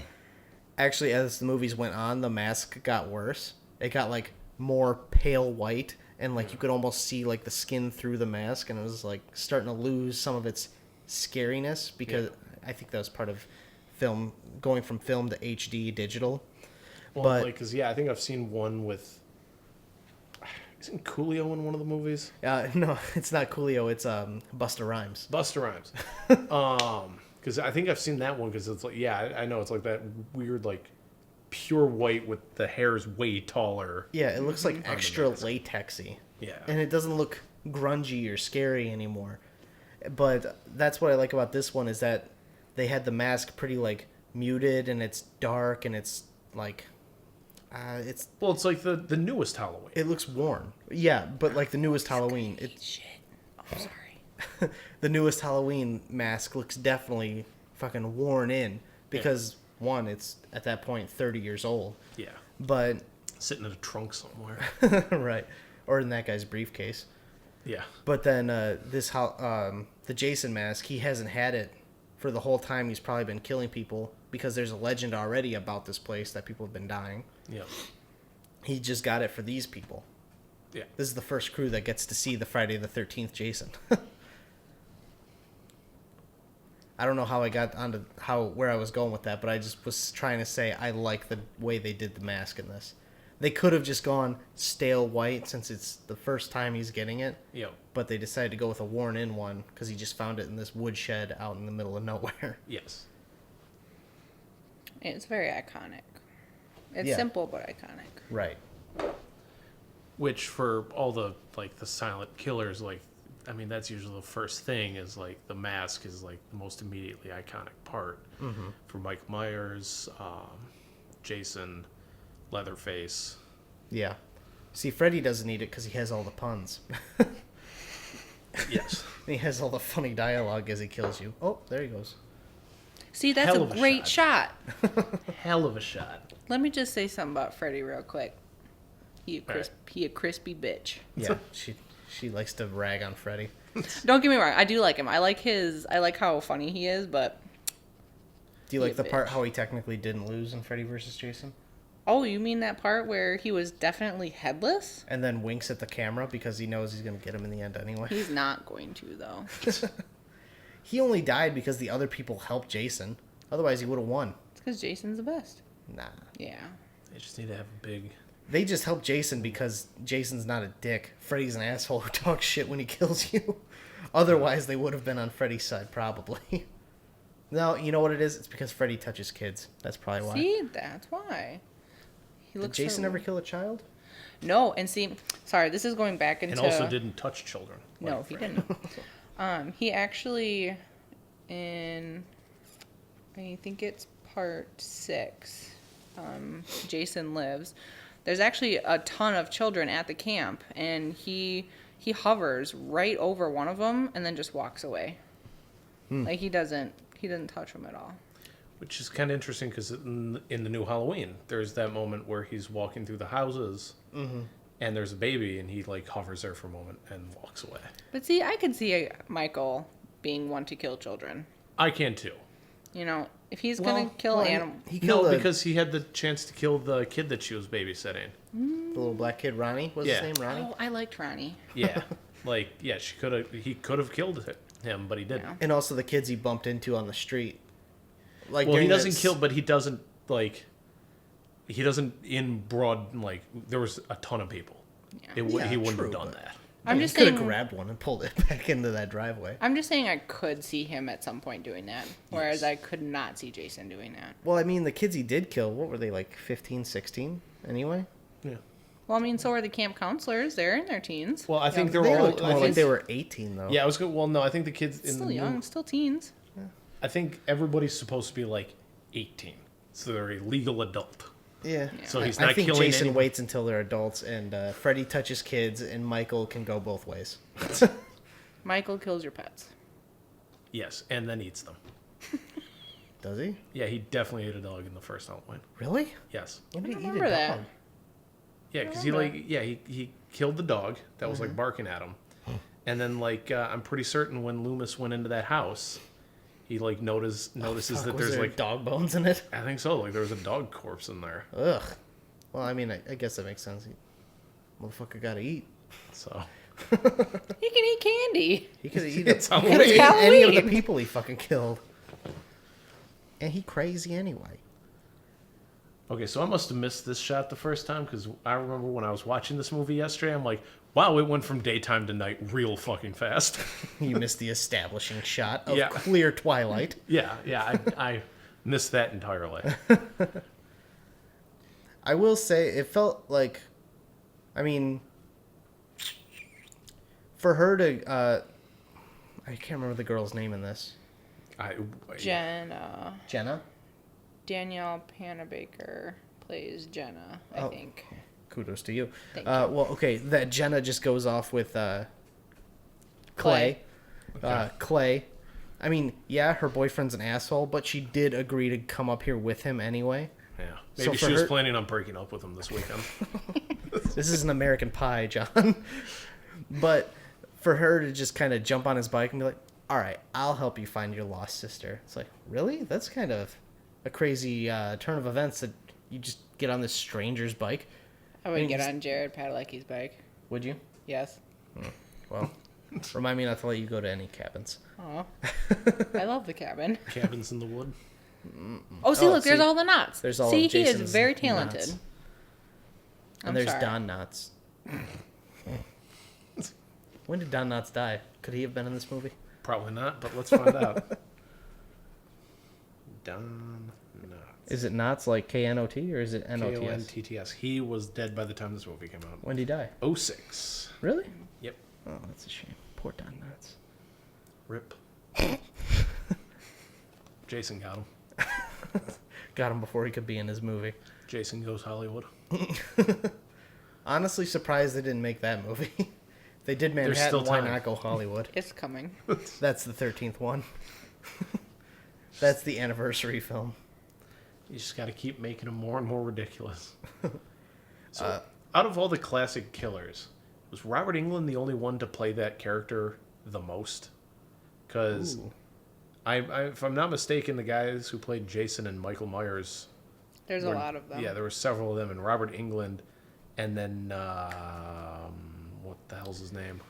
actually as the movies went on, the mask got worse. It got like more pale white, and like you could almost see like the skin through the mask, and it was like starting to lose some of its scariness, because I think that was part of film, going from film to HD digital. Well, But- like, cause I think I've seen one with. Isn't Coolio in one of the movies? No, it's not Coolio, it's Busta Rhymes. Busta Rhymes. Because I think I've seen that one, because it's like, yeah, I know it's like that weird, like, pure white with the hair's way taller. Yeah, it looks like extra mask. latexy. Yeah. And it doesn't look grungy or scary anymore. But that's what I like about this one, is that they had the mask pretty like muted and it's dark and it's like it's Well, it's like the newest Halloween. it looks worn. Yeah, but like the newest Halloween, Shit. Oh, sorry. the newest Halloween mask looks definitely fucking worn in because one, it's at that point 30 years old. Yeah. But Sitting in a trunk somewhere. right, or in that guy's briefcase. Yeah. But then the Jason mask, he hasn't had it for the whole time he's probably been killing people because there's a legend already about this place that people have been dying. Yeah. He just got it for these people. Yeah. This is the first crew that gets to see the Friday the 13th Jason. I don't know how I got onto where I was going with that, but I just was trying to say I like the way they did the mask in this. They could have just gone stale white since it's the first time he's getting it. Yep. But they decided to go with a worn-in one because he just found it in this woodshed out in the middle of nowhere. Yes. It's very iconic. It's Yeah. simple but iconic. Right. Which for all the like the silent killers, like I mean that's usually the first thing is like the mask is like the most immediately iconic part. Mm-hmm. For Mike Myers, Jason, Leatherface. Yeah. See, Freddy doesn't need it because he has all the puns. Yes. And he has all the funny dialogue as he kills you. Oh, there he goes. See, that's Hell a of a great shot. Hell of a shot. Let me just say something about Freddy real quick. He a crispy bitch. Yeah, she likes to rag on Freddy. Don't get me wrong, I do like him. I like how funny he is, but Do you like He a the part bitch. how he technically didn't lose in Freddy vs. Jason? oh, you mean that part where he was definitely headless? And then winks at the camera because he knows he's going to get him in the end anyway. He's not going to though. He only died because the other people helped Jason. Otherwise, he would have won. It's because Jason's the best. Nah. Yeah. They just need to have a big. They just helped Jason because Jason's not a dick. Freddy's an asshole who talks shit when he kills you. Otherwise, they would have been on Freddy's side, probably. No, you know what it is? It's because Freddy touches kids. That's probably why. See, that's why. He Did looks Jason so... ever kill a child? No, and see, sorry, this is going back into. And also didn't touch children. No, like he Freddy. didn't. He actually, in, I think it's part 6, Jason Lives. There's actually a ton of children at the camp, and he hovers right over one of them and then just walks away. Like he doesn't touch them at all. Which is kind of interesting because in the new Halloween, there's that moment where he's walking through the houses, and there's a baby, and he like hovers there for a moment and walks away. But see, I could see Michael being one to kill children. I can too. You know, if he's gonna kill animals. He killed No, the because he had the chance to kill the kid that she was babysitting. little black kid, Ronnie. What's Yeah. his name, Ronnie? Oh, I liked Ronnie. Yeah, like yeah, he could have killed him, but he didn't. Yeah. And also the kids he bumped into on the street. Like, Well, he during doesn't this- kill, but he doesn't like. He doesn't in broad like there was a ton of people. Yeah. Yeah, He wouldn't true, have done but- that. I'm He just could saying. have grabbed one and pulled it back into that driveway. I'm just saying I could see him at some point doing that, whereas I could not see Jason doing that. Well, I mean, the kids he did kill, what were they, like 15, 16 anyway? Yeah. Well, I mean, so are the camp counselors. They're in their teens. Well, I think They they're all. looked more I like think, they were 18, though. yeah, I was good. Well, no, I think the kids in Still the young, new, still teens. I think everybody's supposed to be like 18, so they're a legal adult. Yeah. So he's I not think killing Jason any- waits until they're adults, and Freddy touches kids, and Michael can go both ways. Michael kills your pets. Yes, and then eats them. Does he? Yeah, he definitely ate a dog in the first Halloween. Really? Yes. When did I he eat a remember that. dog? Yeah, because he killed the dog that was like barking at him, and then like I'm pretty certain when Loomis went into that house, he like notices Fuck, that was there's there like dog bones in it? I think so, like there was a dog corpse in there. Ugh. Well, I mean, I guess that makes sense. Motherfucker gotta eat. So He can eat candy. He could eat It's he could Halloween. eat any of the Halloween. people he fucking killed. And he crazy anyway. okay, so I must have missed this shot the first time because I remember when I was watching this movie yesterday, I'm like, wow, it went from daytime to night real fucking fast. You missed the establishing shot of Yeah. clear twilight. yeah, I missed that entirely. I will say it felt like, I mean, for her to, I can't remember the girl's name in this. Jenna? Danielle Panabaker plays Jenna, I think. Kudos to you. Thank you. Well, okay, that Jenna just goes off with Clay. Clay. I mean, yeah, her boyfriend's an asshole, but she did agree to come up here with him anyway. Yeah. So Maybe for she was her- planning on breaking up with him this weekend. This is an American Pie, John. But for her to just kind of jump on his bike and be like, all right, I'll help you find your lost sister. It's like, really? That's kind of a crazy turn of events that you just get on this stranger's bike. I would get on Jared Padalecki's bike. Would you? Yes. Well, remind me not to let you go to any cabins. Oh, I love the cabin. Cabins in the wood. Oh, see, look, there's see, all the knots. there's all see, of he is Jason's very talented. knots. I'm And there's sorry. Don Knotts. When did Don Knotts die? Could he have been in this movie? Probably not, but let's find out. Don Knotts. Is it Knotts like K-N-O-T or is it N-O-T-S? K-O-N-T-T-S. He was dead by the time this movie came out. When did he die? 06. Really? Yep. Oh, that's a shame. Poor Don Knotts. Rip. Jason got him. Got him before he could be in his movie. Jason Goes Hollywood. Honestly surprised they didn't make that movie. They did Manhattan, still why time. not go Hollywood? It's coming. That's the 13th one. That's the anniversary film. You just got to keep making them more and more ridiculous. So, out of all the classic killers, was Robert Englund the only one to play that character the most? Because, if I'm not mistaken, the guys who played Jason and Michael Myers... There's a lot of them. Yeah, there were several of them, and Robert Englund, and then, what the hell's his name?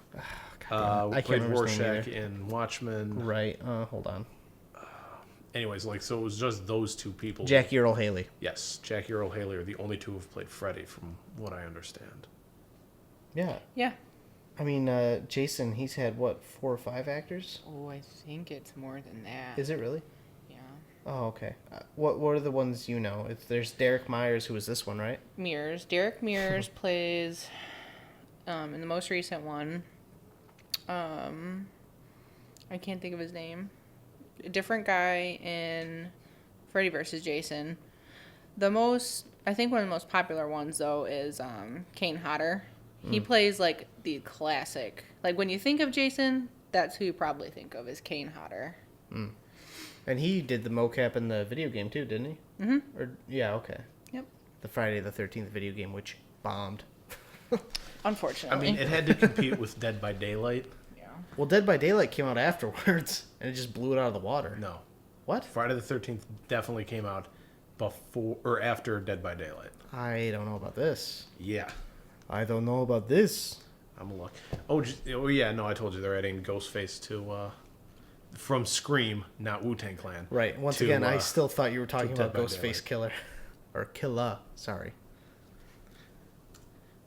I Played can't remember his name Rorschach in Watchmen. Right. Hold on. Anyways, so it was just those two people. Jackie Earle Haley. Yes, Jackie Earle Haley are the only two who've played Freddy, from what I understand. Yeah. Yeah. I mean, Jason, he's had, what, 4 or 5 actors? Oh, I think it's more than that. Is it really? Yeah. Oh, okay. What are the ones you know? There's Derek Myers, who was this one, right? Mears. Derek Mears plays in the most recent one. I can't think of his name. A different guy in Freddy vs. Jason. I think one of the most popular ones though is Kane Hodder. He plays like the classic. Like when you think of Jason, that's who you probably think of is Kane Hodder. And he did the mocap in the video game too, didn't he? Mm-hmm. Or yeah, okay. Yep. The Friday the 13th video game, which bombed. Unfortunately. I mean, it had to compete with Dead by Daylight. yeah. Well, Dead by Daylight came out afterwards, and it just blew it out of the water. No. What? Friday the 13th definitely came out before or after Dead by Daylight. I don't know about this. Yeah. I don't know about this. I'm a luck. Oh, yeah, no, I told you they're adding Ghostface to, from Scream, not Wu-Tang Clan. Right. Once to, again, I still thought you were talking Dead about by Ghostface Daylight. Killer. Or Killa, sorry.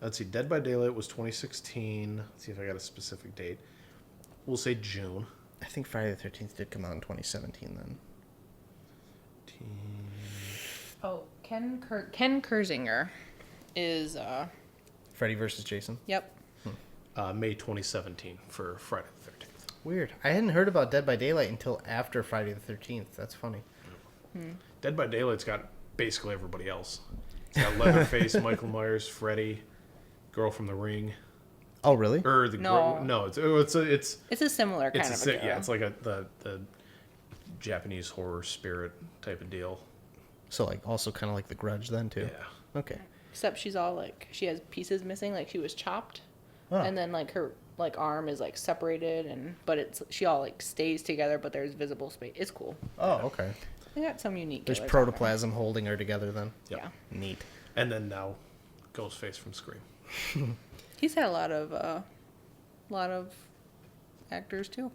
Let's see, Dead by Daylight was 2016. Let's see if I got a specific date. We'll say June. I think Friday the 13th did come out in 2017 then. Oh, Ken Kersinger is Freddy versus Jason. yep. May 2017 for Friday the 13th. Weird. I hadn't heard about Dead by Daylight until after Friday the 13th. That's funny. Dead by Daylight's got basically everybody else. It's got Leatherface, Michael Myers, Freddy, Girl from the Ring. Oh, really? Or the No. it's It's a similar kind of a yeah, killer. it's like the Japanese horror spirit type of deal. So, like, also kind of like The Grudge then, too. Yeah. Okay. Except she's all like she has pieces missing, like she was chopped, Oh. and then like her like arm is like separated, but she all like stays together, but there's visible space. It's cool. Oh, okay. They got some unique. There's killers out there. protoplasm holding her together then. Yep. Yeah, Neat. And then now, Ghostface from Scream. he's had a lot of actors too.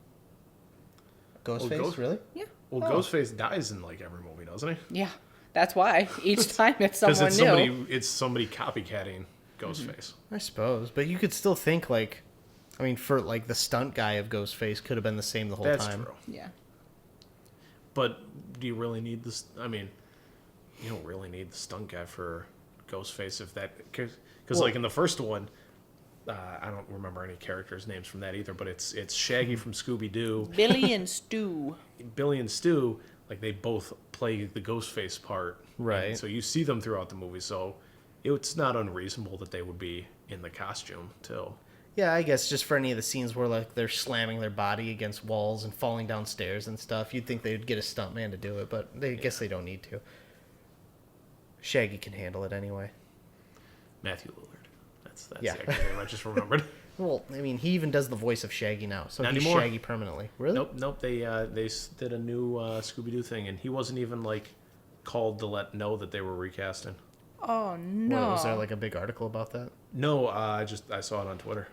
Ghostface, Ghost- really? Yeah, Well, Ghostface dies in like every movie, doesn't he? yeah. That's why each time it's Because someone new. it's somebody copycatting Ghostface. I suppose. But you could still think, like, I mean, for, like, the stunt guy of Ghostface could have been the same the whole That's time. true. Yeah. But do you really need this? I mean, you don't really need the stunt guy for Ghostface if that, because like in the first one, I don't remember any characters' names from that either, but it's Shaggy from Scooby-Doo. Billy and Stu. Billy and Stu, like they both play the Ghostface part. Right. And so you see them throughout the movie, so it's not unreasonable that they would be in the costume too. Yeah, I guess just for any of the scenes where like they're slamming their body against walls and falling down stairs and stuff, you'd think they'd get a stuntman to do it, but I guess they don't need to. Shaggy can handle it anyway. Matthew Lillard. That's Yeah. the actor's name I just remembered. Well, I mean, he even does the voice of Shaggy now, so Not he's anymore. Shaggy permanently. Really? Nope. They did a new Scooby-Doo thing, and he wasn't even like called to let know that they were recasting. Oh no! What, was there like a big article about that? No, I saw it on Twitter.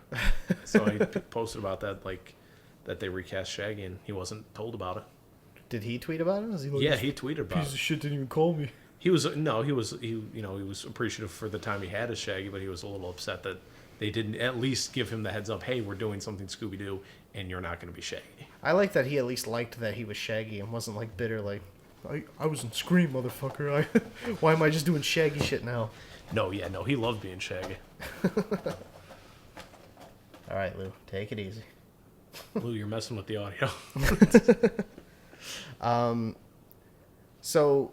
So he posted about that, like that they recast Shaggy, and he wasn't told about it. Did he tweet about it? Was he like, Yeah, he tweeted about piece it. of shit didn't even call me. He was appreciative for the time he had as Shaggy, but he was a little upset that they didn't at least give him the heads up. Hey, we're doing something Scooby-Doo, and you're not going to be Shaggy. I like that he at least liked that he was Shaggy and wasn't like bitter, like I was in Scream, motherfucker. Why am I just doing Shaggy shit now? No, he loved being Shaggy. All right, Lou, take it easy. Lou, you're messing with the audio. So,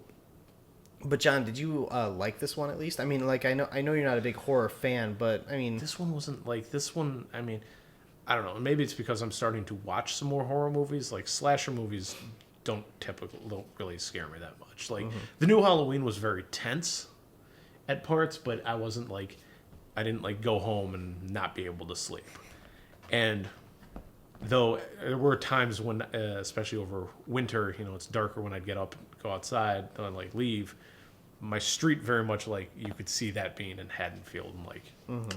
but John, did you like this one at least? I mean, like I know you're not a big horror fan, but I mean, This one wasn't like this one. I mean, I don't know. Maybe it's because I'm starting to watch some more horror movies. Like slasher movies don't really scare me that much. Like the new Halloween was very tense at parts, but I didn't like go home and not be able to sleep. And though there were times when, especially over winter, it's darker when I'd get up and go outside, then I'd like leave. My street very much like you could see that being in Haddonfield and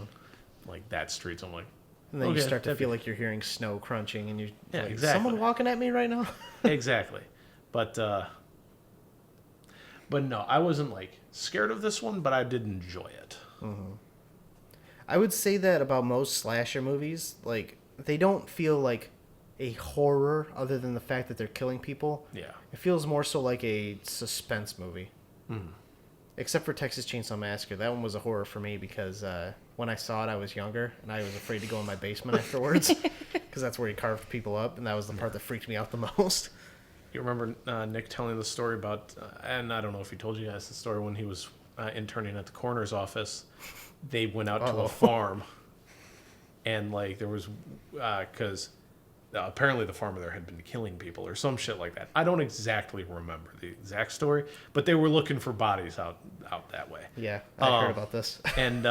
like that street. So I'm like, and then you okay, start to that'd feel be- like you're hearing snow crunching, and you're Yeah, like, exactly. someone walking at me right now. Exactly. But no, I wasn't like scared of this one, but I did enjoy it. I would say that about most slasher movies. Like, they don't feel like a horror other than the fact that they're killing people. Yeah. It feels more so like a suspense movie. Except for Texas Chainsaw Massacre. That one was a horror for me because when I saw it, I was younger, and I was afraid to go in my basement afterwards because that's where he carved people up, and that was the part that freaked me out the most. You remember Nick telling the story about, and I don't know if he told you guys the story when he was interning at the coroner's office. They went out to a farm, and like there was, because apparently the farmer there had been killing people or some shit like that. I don't exactly remember the exact story, but they were looking for bodies out that way. Yeah, I heard about this. And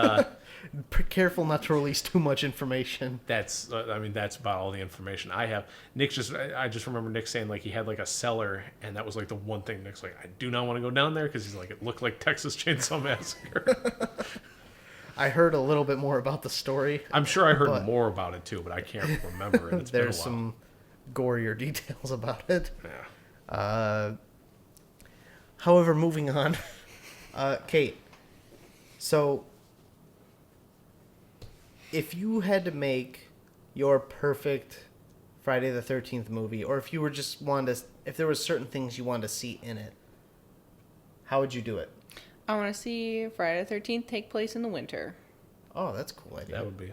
Careful not to release too much information. that's about all the information I have. I just remember Nick saying like he had like a cellar, and that was like the one thing Nick's like, I do not want to go down there because he's like, it looked like Texas Chainsaw Massacre. I heard a little bit more about the story. I'm sure I heard But- more about it too, but I can't remember it. It's been a There's while. some gorier details about it. Yeah. However, moving on. Kate, so if you had to make your perfect Friday the 13th movie, or if you were just if there was certain things you wanted to see in it, how would you do it? I want to see Friday the 13th take place in the winter. Oh, that's a cool idea. That would be.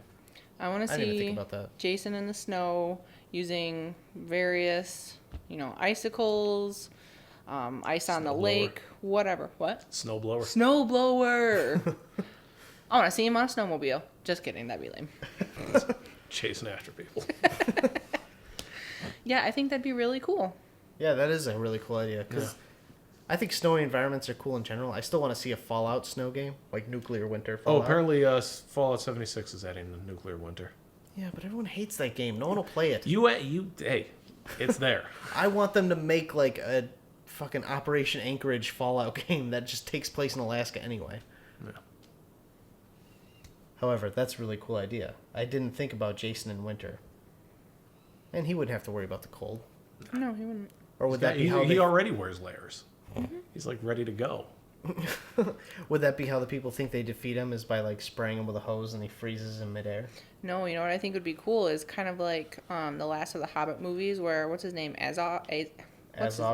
I want to I didn't even see think about that. Jason in the snow using various, icicles, ice on the Snowblower. lake, whatever. What? Snowblower. Snowblower. I want to see him on a snowmobile. Just kidding. That'd be lame. Chasing after people. Yeah, I think that'd be really cool. Yeah, that is a really cool idea, because I think snowy environments are cool in general. I still want to see a Fallout snow game, like Nuclear Winter Oh, Fallout. apparently Fallout 76 is adding the nuclear winter. Yeah, but everyone hates that game. No one will play it. Hey, it's there. I want them to make like a fucking Operation Anchorage Fallout game that just takes place in Alaska anyway. Yeah. However, that's a really cool idea. I didn't think about Jason in winter. And he wouldn't have to worry about the cold. No, he wouldn't. Or would that be how he they, already wears layers. He's like ready to go. would that be how the people think they defeat him, is by like spraying him with a hose and he freezes in midair? No, you know what I think would be cool is kind of like the last of the Hobbit movies where, what's his name? Azog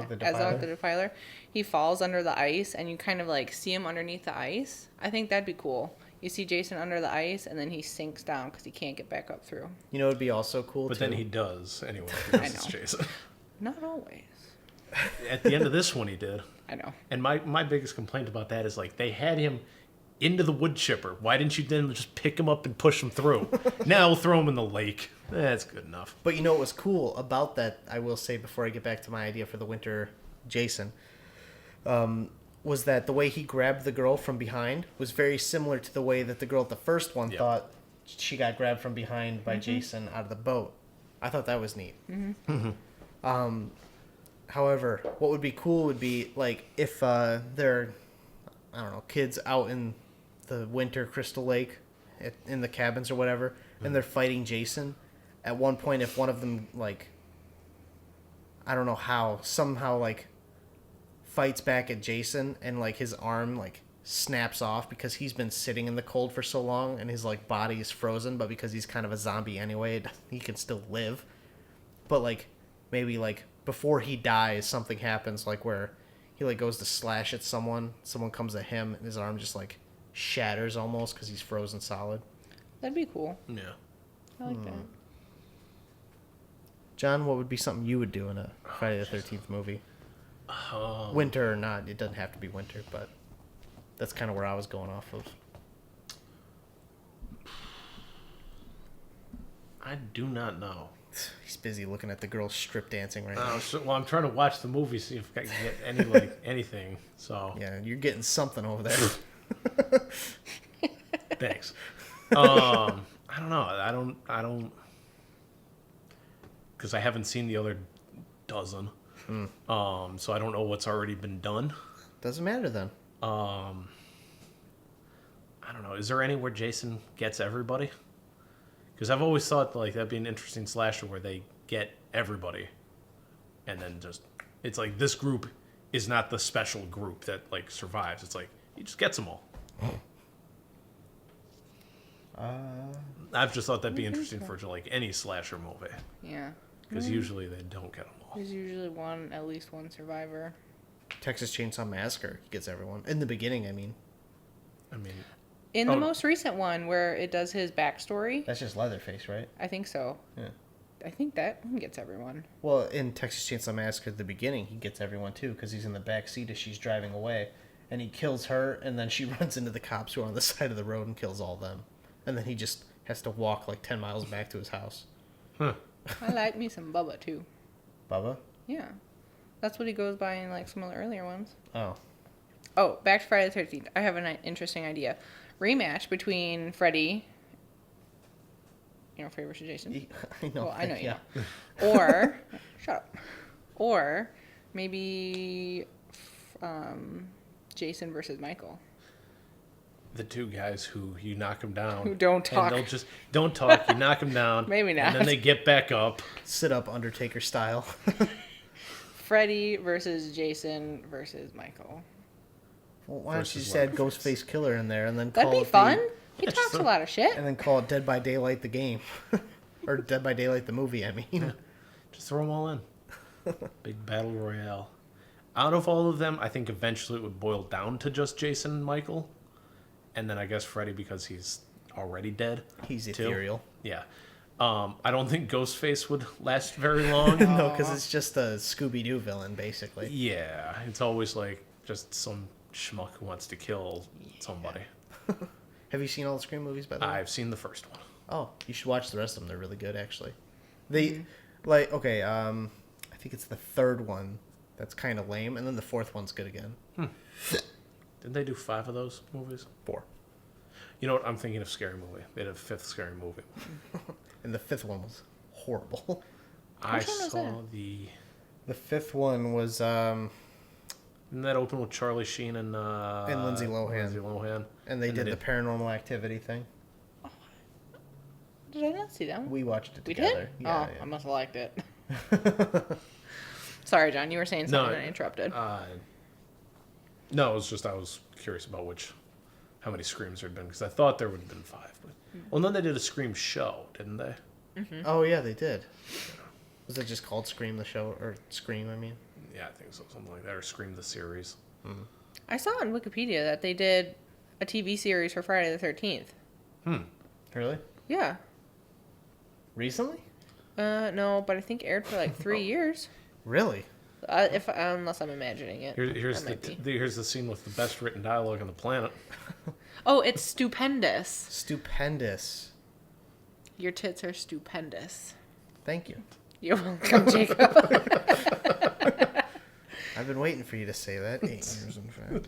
the Defiler. He falls under the ice and you kind of like see him underneath the ice. I think that'd be cool. You see Jason under the ice, and then he sinks down because he can't get back up through. You know, it'd be also cool. But too? then he does anyway. Because it's know. Jason. Not always. At the end of this one, he did. I know. And my biggest complaint about that is like they had him into the wood chipper. Why didn't you then just pick him up and push him through? Now we'll throw him in the lake. That's good enough. But you know what was cool about that, I will say before I get back to my idea for the winter Jason, was that the way he grabbed the girl from behind was very similar to the way that the girl at the first one thought she got grabbed from behind by Jason out of the boat. I thought that was neat. However, what would be cool would be like if they're, I don't know, kids out in the winter Crystal Lake in the cabins or whatever, and they're fighting Jason. At one point, if one of them, like, I don't know how, somehow, like, fights back at Jason and, like, his arm, like, snaps off because he's been sitting in the cold for so long and his, like, body is frozen, but because he's kind of a zombie anyway, he can still live. But, like, maybe, like, before he dies, something happens, like, where he, like, goes to slash at someone comes at him, and his arm just, like, shatters almost because he's frozen solid. That'd be cool. Yeah. I like that. John, what would be something you would do in a Friday the 13th movie? Winter or not, it doesn't have to be winter, but that's kind of where I was going off of. I do not know. He's busy looking at the girls strip dancing right now. Well, I'm trying to watch the movie, see if I can get any like anything. So Yeah, you're getting something over there. thanks. I don't know. I don't, because I haven't seen the other dozen. So I don't know what's already been done. Doesn't matter then. I don't know. Is there any where Jason gets everybody? Because I've always thought like that'd be an interesting slasher where they get everybody, and then just it's like this group is not the special group that like survives. It's like he just gets them all. I've just thought that'd be interesting for like any slasher movie. Yeah. Because usually they don't get them all. There's usually at least one survivor. Texas Chainsaw Massacre gets everyone. In the beginning, I mean. In the most recent one where it does his backstory. That's just Leatherface, right? I think so. Yeah. I think that one gets everyone. Well, in Texas Chainsaw Massacre, at the beginning, he gets everyone too, because he's in the back seat as she's driving away. And he kills her, and then she runs into the cops who are on the side of the road and kills all of them. And then he just has to walk like 10 miles back to his house. Huh. I like me some Bubba, too. Bubba? Yeah. That's what he goes by in like some of the earlier ones. Oh. Oh, back to Friday the 13th. I have an interesting idea. Rematch between Freddy, Freddy versus Jason. I know. Well, I know you yeah. know. Or, shut up. Or maybe Jason versus Michael. The two guys who you knock them down. Who don't talk. And they'll just don't talk. You knock them down. Maybe not. And then they get back up. Sit up Undertaker style. Freddy versus Jason versus Michael. Well, why don't you Versus just add Ghostface Killer in there and then That'd call be it fun. He talks a lot of shit. and then call it Dead by Daylight the game. Or Dead by Daylight the movie, I mean. Just throw them all in. Big battle royale. Out of all of them, I think eventually it would boil down to just Jason and Michael. And then I guess Freddy because he's already dead. He's too. ethereal. Yeah. I don't think Ghostface would last very long. No, because it's just a Scooby-Doo villain, basically. Yeah. It's always like just some schmuck who wants to kill somebody. Have you seen all the Scream movies, by the way? I've seen the first one. Oh, you should watch the rest of them. They're really good, actually. They, like, okay, I think it's the third one that's kind of lame, and then the fourth one's good again. Didn't they do 5 of those movies? 4. You know what? I'm thinking of Scary Movie. They had a 5th Scary Movie. And the 5th one was horrible. I Which one was saw that? the... The 5th one was, Didn't that open with Charlie Sheen and Lindsay Lohan. And they did the Paranormal Activity thing. Did I not see that one? We watched it We together. did? Yeah, I must have liked it. Sorry, John. You were saying something and I interrupted. No, it was just I was curious about how many Screams there had been because I thought there would have been 5. But, well, then they did a Scream show, didn't they? Oh, yeah, they did. Was it just called Scream the show? Or Scream, I mean? Yeah, I think so. Something like that. Or Scream the series. I saw on Wikipedia that they did a TV series for Friday the 13th. Really? Yeah. Recently? No, but I think aired for like 3 years. Really? Unless I'm imagining it. Here's That might be. here's the scene with the best written dialogue on the planet. Oh, it's stupendous. Stupendous. Your tits are stupendous. Thank you. You're welcome, Jacob. I've been waiting for you to say that. 8 years, in fact.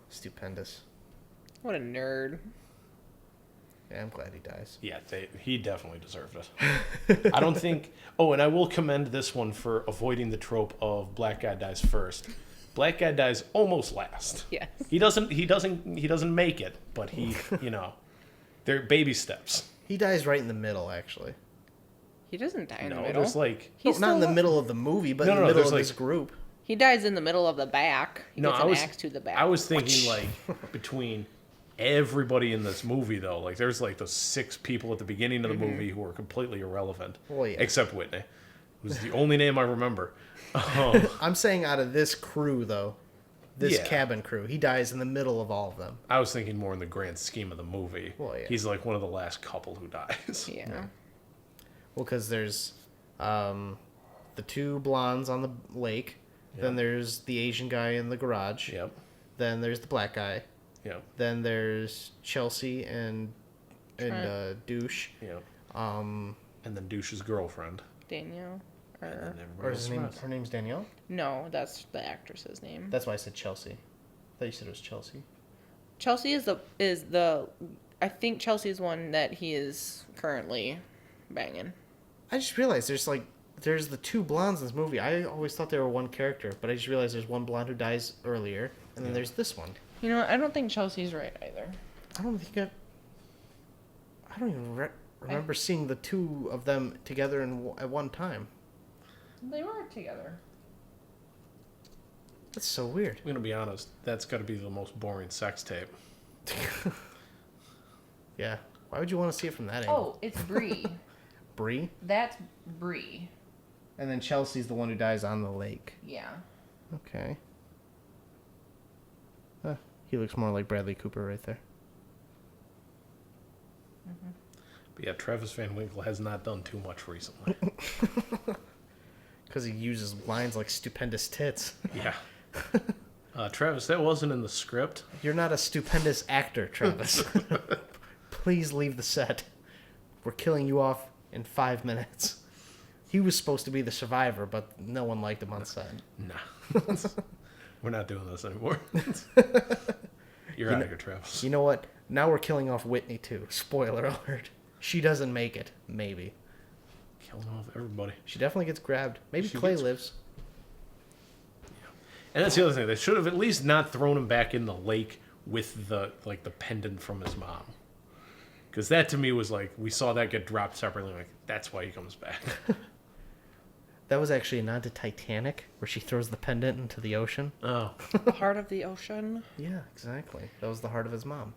Stupendous. What a nerd. Yeah, I'm glad he dies. Yeah, he definitely deserved it. I don't think. Oh, and I will commend this one for avoiding the trope of black guy dies first. Black guy dies almost last. Yes. He doesn't make it, but he, they're baby steps. He dies right in the middle, actually. He doesn't die in the No, middle. there's like He's Not in the still- middle of the movie, but No, in no, the no, middle of there's this group. He dies in the middle of the back. He no, gets an axe to the back. I was thinking like between everybody in this movie though, like there's like those 6 people at the beginning of the movie who are completely irrelevant, Well, yeah. except Whitney, who's the only name I remember. I'm saying out of this crew, though, this Yeah. cabin crew, he dies in the middle of all of them. I was thinking more in the grand scheme of the movie. Well, yeah. He's like one of the last couple who dies. Yeah. Well, because there's the 2 blondes on the lake, then there's the Asian guy in the garage, Yep. then there's the black guy, Yep. then there's Chelsea and Douche. Yep. Um, And then Douche's girlfriend. Danielle. And then Or everybody or else his name, rest. her name's Danielle. no, that's the actress's name. That's why I said Chelsea. I thought you said it was Chelsea. Chelsea is the I think Chelsea's one that he is currently banging. I just realized there's the 2 blondes in this movie. I always thought they were one character, but I just realized there's one blonde who dies earlier, and then there's this one. You know, I don't think Chelsea's right either. I don't even remember seeing the 2 of them together at one time. They were together. That's so weird. I'm gonna be honest. That's got to be the most boring sex tape. Yeah. Why would you want to see it from that angle? Oh, it's Bree. Bree? That's Bree. And then Chelsea's the one who dies on the lake. Yeah. Okay. He looks more like Bradley Cooper right there. But yeah, Travis Van Winkle has not done too much recently. Because he uses lines like stupendous tits. Yeah. Travis, that wasn't in the script. You're not a stupendous actor, Travis. Please leave the set. We're killing you off in 5 minutes. He was supposed to be the survivor, but no one liked him on set. Nah. We're not doing this anymore. You're out of here, Travis. You know what? Now we're killing off Whitney, too. Spoiler alert. She doesn't make it. Maybe. Killing off everybody. She definitely gets grabbed. Maybe She Clay gets- lives. And that's the other thing. They should have at least not thrown him back in the lake with the pendant from his mom. Because that to me was like, we saw that get dropped separately. Like, that's why he comes back. That was actually a nod to Titanic, where she throws the pendant into the ocean. Oh. Heart of the ocean. Yeah, exactly. That was the heart of his mom.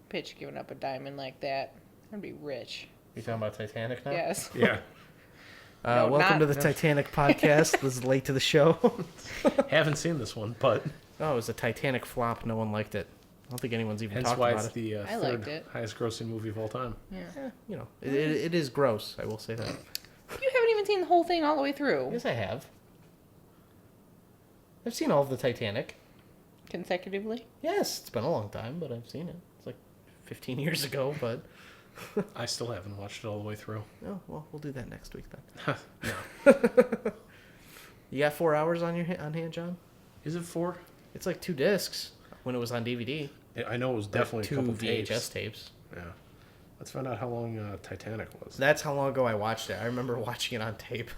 Pitch giving up a diamond like that. I'd be rich. You talking about Titanic now? Yes. Yeah. No, Welcome not- to the Titanic podcast. This is late to the show. Haven't seen this one, but Oh, it was a Titanic flop. No one liked it. I don't think anyone's even hence talked why about it's it. the I liked third it. highest grossing movie of all time. Yeah. You know, it is gross. I will say that. You haven't even seen the whole thing all the way through. Yes, I have. I've seen all of the Titanic. Consecutively. Yes, it's been a long time, but I've seen it. It's like 15 years ago, but I still haven't watched it all the way through. oh well, we'll do that next week then. No. You got 4 hours on hand, John? Is it 4? It's like 2 discs when it was on DVD. I know it was definitely Two a couple VHS tapes. tapes. Yeah. Let's find out how long Titanic was. That's how long ago I watched it. I remember watching it on tape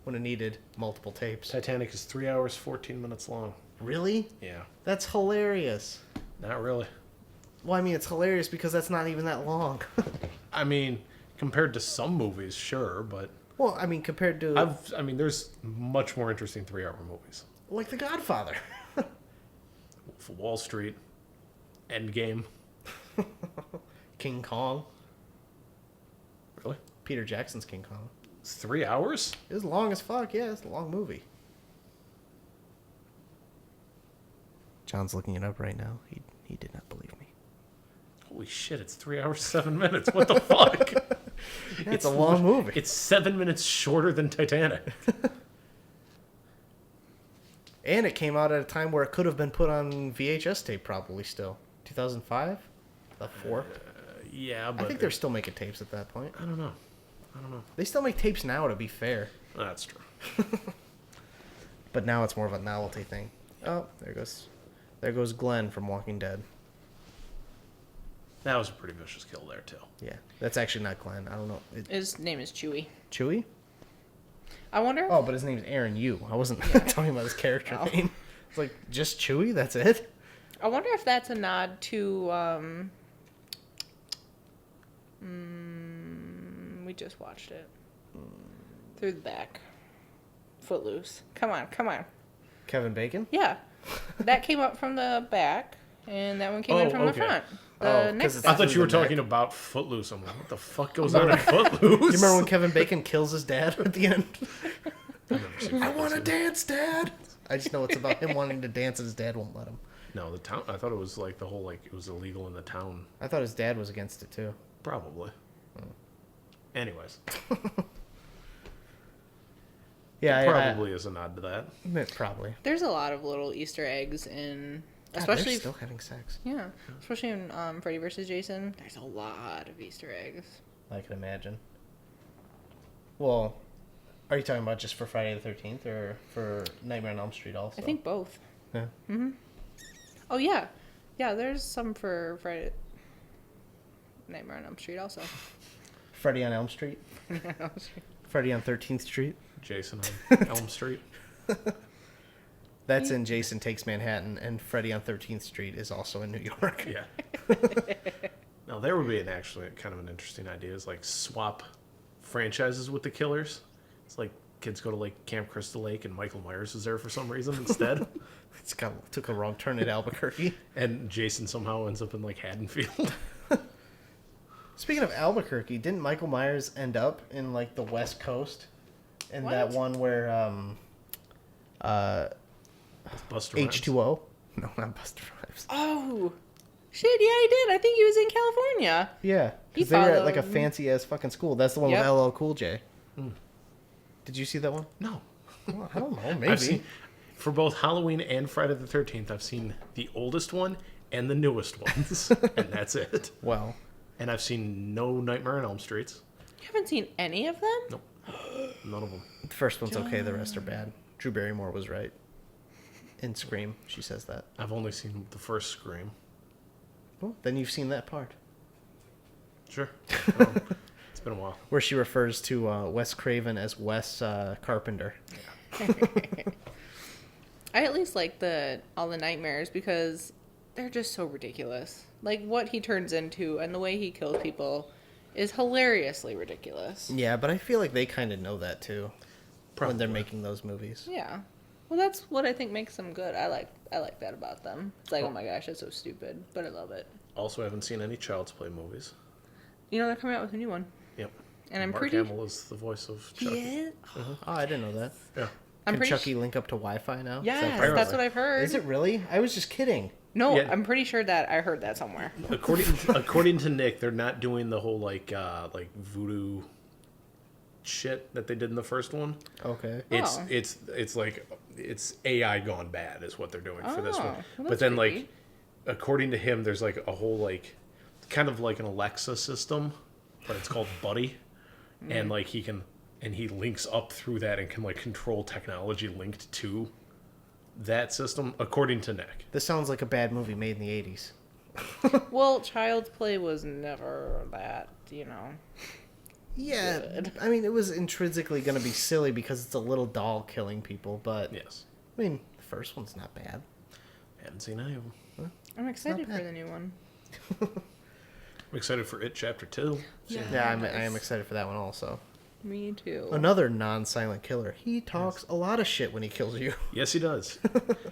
when it needed multiple tapes. Titanic is 3 hours, 14 minutes long. Really? Yeah. That's hilarious. Not really. Well, I mean, it's hilarious because that's not even that long. I mean, compared to some movies, sure, but Well, I mean, compared to there's much more interesting 3-hour movies. like The Godfather. Wolf of Wall Street, Endgame. King Kong. Really? Peter Jackson's King Kong. It's 3 hours? It was long as fuck. Yeah, it's a long movie. John's looking it up right now. He did not believe me. Holy shit, it's 3 hours, 7 minutes. What the fuck? It's a long movie. It's 7 minutes shorter than Titanic. And it came out at a time where it could have been put on VHS tape probably still. 2005? The 4? Yeah, but... I think they're still making tapes at that point. I don't know. They still make tapes now, to be fair. That's true. But now it's more of a novelty thing. Oh, there goes Glenn from Walking Dead. That was a pretty vicious kill there, too. Yeah, that's actually not Glenn. I don't know. His name is Chewie. Chewie? I wonder. Oh, but his name's Aaron Yu. I wasn't talking about his character Oh. name. It's like, just Chewie? That's it? I wonder if that's a nod to. We just watched it. Through the back. Footloose. Come on. Kevin Bacon? Yeah. That came up from the back, and that one came in from the okay. front. Oh, The 'cause next it's- I guy. thought you were the neck. talking about Footloose. I'm like, what the fuck goes on in Footloose? You remember when Kevin Bacon kills his dad at the end? I've never seen I Footloose. want to dance, Dad! I just know it's about him wanting to dance and his dad won't let him. No, the town. I thought it was like the whole, like, it was illegal in the town. I thought his dad was against it, too. Probably. Anyways. Yeah, Probably is a nod to that. Probably. There's a lot of little Easter eggs in. God, Especially. they're still having sex. Yeah. Especially in Freddy vs. Jason. There's a lot of Easter eggs. I can imagine. Well, are you talking about just for Friday the 13th or for Nightmare on Elm Street also? I think both. Yeah. Oh, yeah. Yeah, there's some for Friday. Nightmare on Elm Street also. Freddy on Elm Street? Freddy on 13th Street? Jason on Elm Street. That's in Jason Takes Manhattan, and Freddy on 13th Street is also in New York. Yeah. Now, there would be actually kind of an interesting idea is like swap franchises with the killers. It's like kids go to like Camp Crystal Lake and Michael Myers is there for some reason instead. Took a wrong turn at Albuquerque. And Jason somehow ends up in like Haddonfield. Speaking of Albuquerque, didn't Michael Myers end up in like the West Coast? In that one where Buster Rhymes. H2O? No, not Buster Rhymes. Oh. Shit, yeah, he did. I think he was in California. Yeah, He because they were at like a followed- fancy ass fucking school. That's the one Yep. with LL Cool J. Did you see that one? No. Well, I don't know. Maybe. I've seen, for both Halloween and Friday the 13th, I've seen the oldest one and the newest ones. And that's it. Well, And I've seen no Nightmare on Elm Streets. You haven't seen any of them? Nope. None of them. the first one's okay. The rest are bad. Drew Barrymore was right. In Scream, she says that. I've only seen the first Scream. Well, then you've seen that part Sure. It's been a while. where she refers to Wes Craven as Wes Carpenter. I at least like all the nightmares because they're just so ridiculous. Like what he turns into and the way he kills people is hilariously ridiculous. Yeah, but I feel like they kind of know that too when they're Probably. making those movies. Yeah. Well, that's what I think makes them good. I like that about them. It's like, oh my gosh, that's so stupid, but I love it. Also, haven't seen any Child's Play movies. You know, they're coming out with a new one. Yep. And I'm Mark pretty... Hamill is the voice of Chucky. Yeah. Oh, I didn't know that. Yeah. I'm Can pretty Chucky link up to Wi-Fi now? Is that Yes, part of that's it? what I've heard. Is it really? I was just kidding. No, Yeah. I'm pretty sure that I heard that somewhere. According to Nick, they're not doing the whole like voodoo shit that they did in the first one. Okay. Oh. It's like it's AI gone bad is what they're doing for this Oh, one. well, But that's then creepy. like according to him, there's like a whole like kind of like an Alexa system, but it's called Buddy, and like he links up through that and can like control technology linked to that system, according to Nick. This sounds like a bad movie made in the 80s. Well, Child's Play was never that, you know. Yeah, Good. I mean, it was intrinsically going to be silly because it's a little doll killing people, but Yes, I mean, the first one's not bad. haven't seen any of them. I'm excited for bad. the new one. I'm excited for It Chapter 2. Yeah. Yeah, I am excited for that one also. Me too. Another non-silent killer. He talks a lot of shit when he kills you. Yes, he does.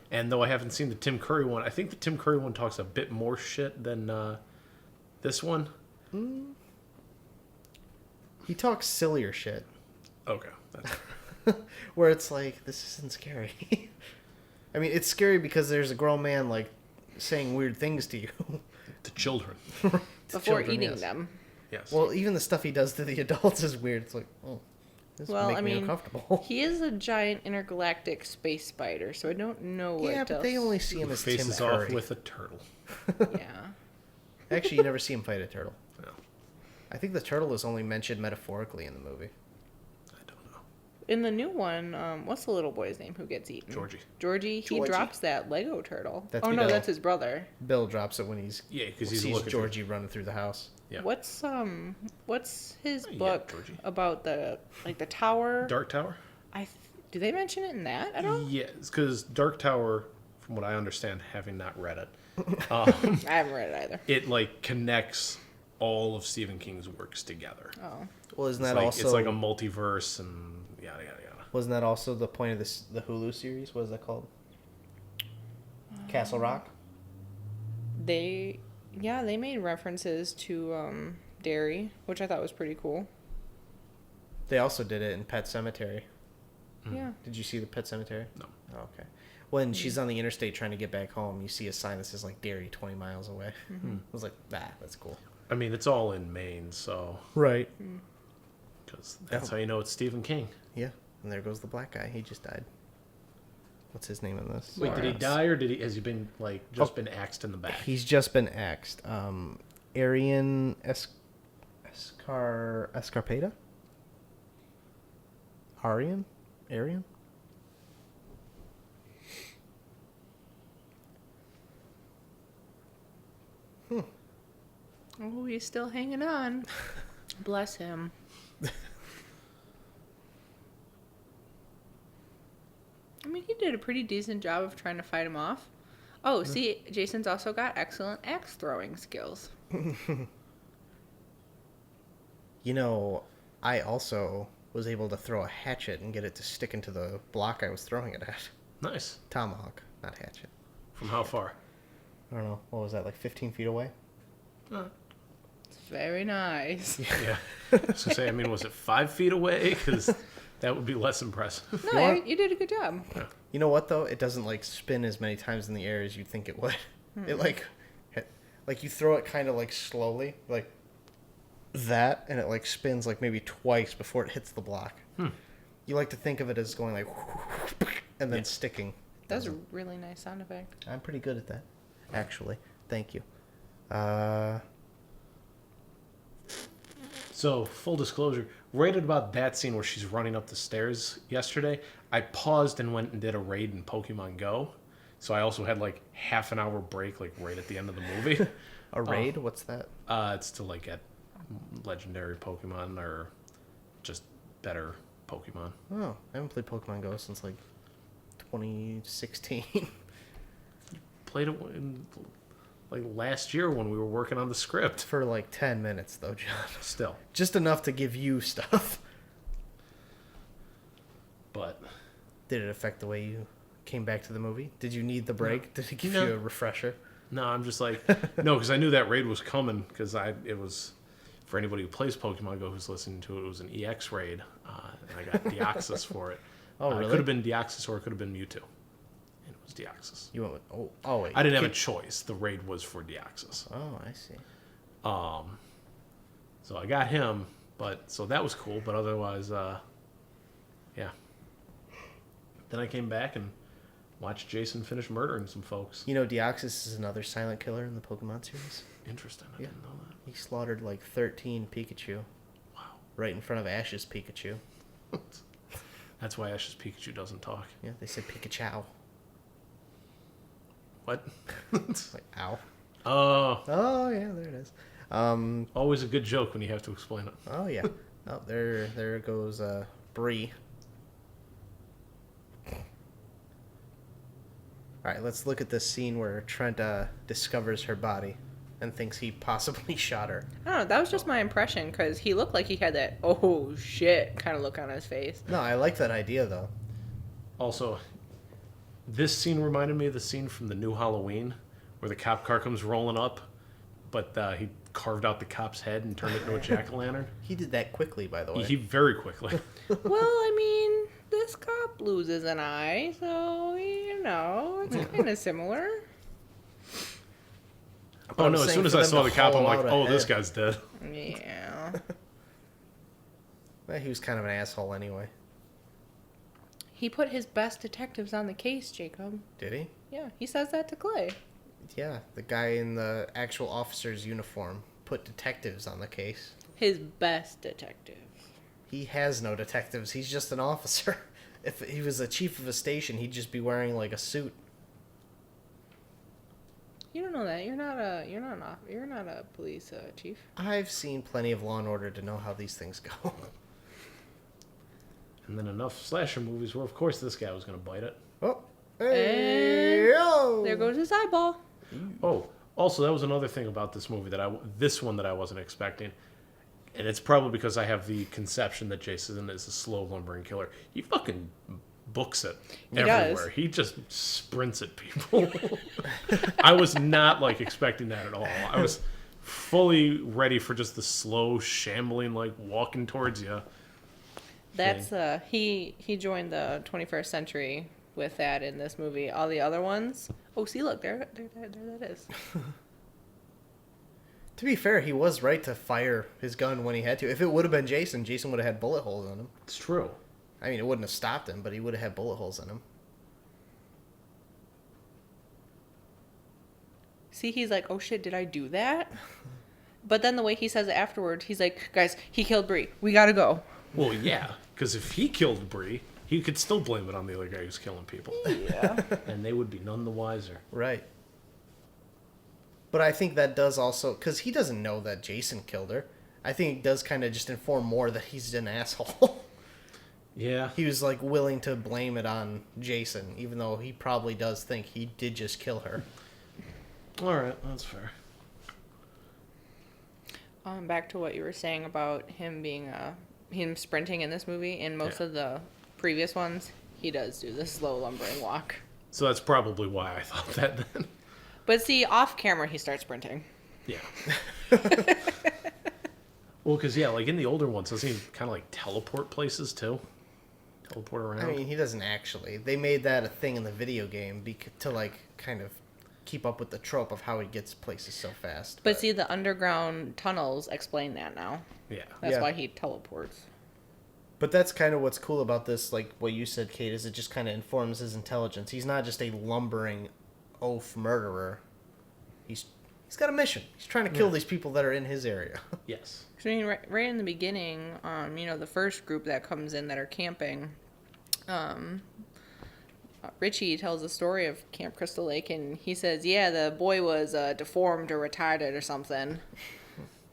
And though I haven't seen the Tim Curry one, I think the Tim Curry one talks a bit more shit than this one. He talks sillier shit. Okay. That's... Where it's like, this isn't scary. I mean, it's scary because there's a grown man like saying weird things to you. To children. Before children, eating yes. them. Yes. Well, even the stuff he does to the adults is weird. It's like, oh, this Well, make I me mean, uncomfortable. he is a giant intergalactic space spider, so I don't know what Yeah, but they else. only see him as Tim faces Curry. off with a turtle. Yeah. Actually, you never see him fight a turtle. No, I think the turtle is only mentioned metaphorically in the movie. I don't know. In the new one, what's the little boy's name who gets eaten? Georgie. Georgie, he Georgie. drops that Lego turtle. That's oh no, Bill. that's his brother. Bill drops it when he's Yeah, because he's sees looking Georgie running through the house. Yeah. What's his Oh, yeah, book Georgie. about the tower? Dark Tower? Do they mention it in that at all? Yes, because Dark Tower, from what I understand, having not read it, I haven't read it either. it like connects all of Stephen King's works together. Oh. Well, isn't It's that like, also it's like a multiverse and yada yada yada. wasn't that also the point of the Hulu series? What is that called? Castle Rock. They made references to dairy, which I thought was pretty cool. They also did it in Pet Cemetery. Yeah. Did you see the Pet Cemetery? No. Oh, okay. When she's on the interstate trying to get back home, you see a sign that says like dairy 20 miles away. I was like, that's cool. I mean, it's all in Maine, so Right. because that's how you know it's Stephen King. Yeah. And there goes the black guy. He just died. What's his name in this? Wait, did he die or has he been like just been axed in the back? He's just been axed. Arian Escarpeta? Arian? Oh, he's still hanging on. Bless him. I mean, he did a pretty decent job of trying to fight him off. Oh, see, Jason's also got excellent axe throwing skills. You know, I also was able to throw a hatchet and get it to stick into the block I was throwing it at. Nice. Tomahawk, not hatchet. From how far? I don't know. What was that, like 15 feet away? It's very nice. Yeah. I was gonna say, I mean, was it 5 feet away? Because that would be less impressive. No, you did a good job. You know what, though? It doesn't, like, spin as many times in the air as you'd think it would. It, like you throw it kind of, like, slowly, like that, and it, like, spins, like, maybe twice before it hits the block. You like to think of it as going, like, and then sticking. That's a really nice sound effect. I'm pretty good at that, actually. Thank you. So, full disclosure, right at about that scene where she's running up the stairs yesterday, I paused and went and did a raid in Pokemon Go. So I also had like half an hour break, like right at the end of the movie. A raid? What's that? It's to like get legendary Pokemon or just better Pokemon. Oh, I haven't played Pokemon Go since like 2016. Played it in, like last year when we were working on the script. For like 10 minutes, though, John. Still, Just enough to give you stuff. but Did it affect the way you came back to the movie? Did you need the break? Did it give No. you a refresher? no, I'm just like no, because I knew that raid was coming. Because it was for anybody who plays Pokemon Go who's listening to it. It was an EX raid, and I got Deoxys for it. Oh, It really? could have been Deoxys or it could have been Mewtwo. And it was Deoxys. You went with, oh wait. I didn't have a choice. The raid was for Deoxys. Oh, I see. So I got him, but so that was cool. But otherwise, yeah. Then I came back and watched Jason finish murdering some folks. You know, Deoxys is another silent killer in the Pokemon series. Interesting. I didn't know that. He slaughtered like 13 Pikachu Wow. right in front of Ash's Pikachu. That's why Ash's Pikachu doesn't talk. Yeah, they said Pikachu. What? Like, ow. Oh, Oh, yeah, there it is. always a good joke when you have to explain it. Oh, yeah. Oh, there goes Bree. All right, let's look at this scene where Trent discovers her body and thinks he possibly shot her. I don't know. That was just my impression because he looked like he had that "oh shit" kind of look on his face. No, I like that idea, though. Also, this scene reminded me of the scene from the new Halloween where the cop car comes rolling up, but he carved out the cop's head and turned it into a jack-o'-lantern. He did that quickly, by the way. He very quickly. Well, I mean, this cop loses an eye, so no, it's kind of similar. Oh I'm no! As saying soon as for I them saw to the cop, I'm haul like, out "Oh, ahead. this guy's dead." Yeah. He was kind of an asshole anyway. He put his best detectives on the case, Jacob. Did he? Yeah, he says that to Clay. Yeah, the guy in the actual officer's uniform put detectives on the case. His best detective. He has no detectives. He's just an officer. If he was the chief of a station, he'd just be wearing like a suit. You don't know that. You're not a police chief. I've seen plenty of Law and Order to know how these things go. And then enough slasher movies where, of course, this guy was going to bite it. Oh, hey, yo! There goes his eyeball. Oh, also, that was another thing about this movie that I wasn't expecting. And it's probably because I have the conception that Jason is a slow lumbering killer. He fucking books it everywhere. Does. He just sprints at people. I was not like expecting that at all. I was fully ready for just the slow, shambling, like walking towards you. That's he joined the 21st century with that in this movie. All the other ones. Oh, see, look, there that is. To be fair, he was right to fire his gun when he had to. If it would have been Jason, Jason would have had bullet holes in him. It's true. I mean, it wouldn't have stopped him, but he would have had bullet holes in him. See, he's like, oh shit, did I do that? But then the way he says it afterwards, he's like, guys, he killed Bree. We gotta go. Well, yeah, because if he killed Bree, he could still blame it on the other guy who's killing people. Yeah. And they would be none the wiser. Right. But I think that does also, because he doesn't know that Jason killed her. I think it does kind of just inform more that he's an asshole. Yeah. He was like willing to blame it on Jason, even though he probably does think he did just kill her. All right, that's fair. Back to what you were saying about him being him sprinting in this movie. In most of the previous ones, he does do the slow lumbering walk. So that's probably why I thought that then. But see, off camera, he starts sprinting. Yeah. Well, because, yeah, like in the older ones, doesn't he kind of like teleport places too? Teleport around? I mean, he doesn't actually. They made that a thing in the video game to like kind of keep up with the trope of how he gets places so fast. But see, the underground tunnels explain that now. Yeah. That's Yeah. why he teleports. But that's kind of what's cool about this, like what you said, Kate, is it just kind of informs his intelligence. He's not just a lumbering oaf murderer. He's got a mission. He's trying to kill these people that are in his area. Yes. I mean, right in the beginning, the first group that comes in that are camping, Richie tells the story of Camp Crystal Lake, and he says, yeah, the boy was deformed or retarded or something.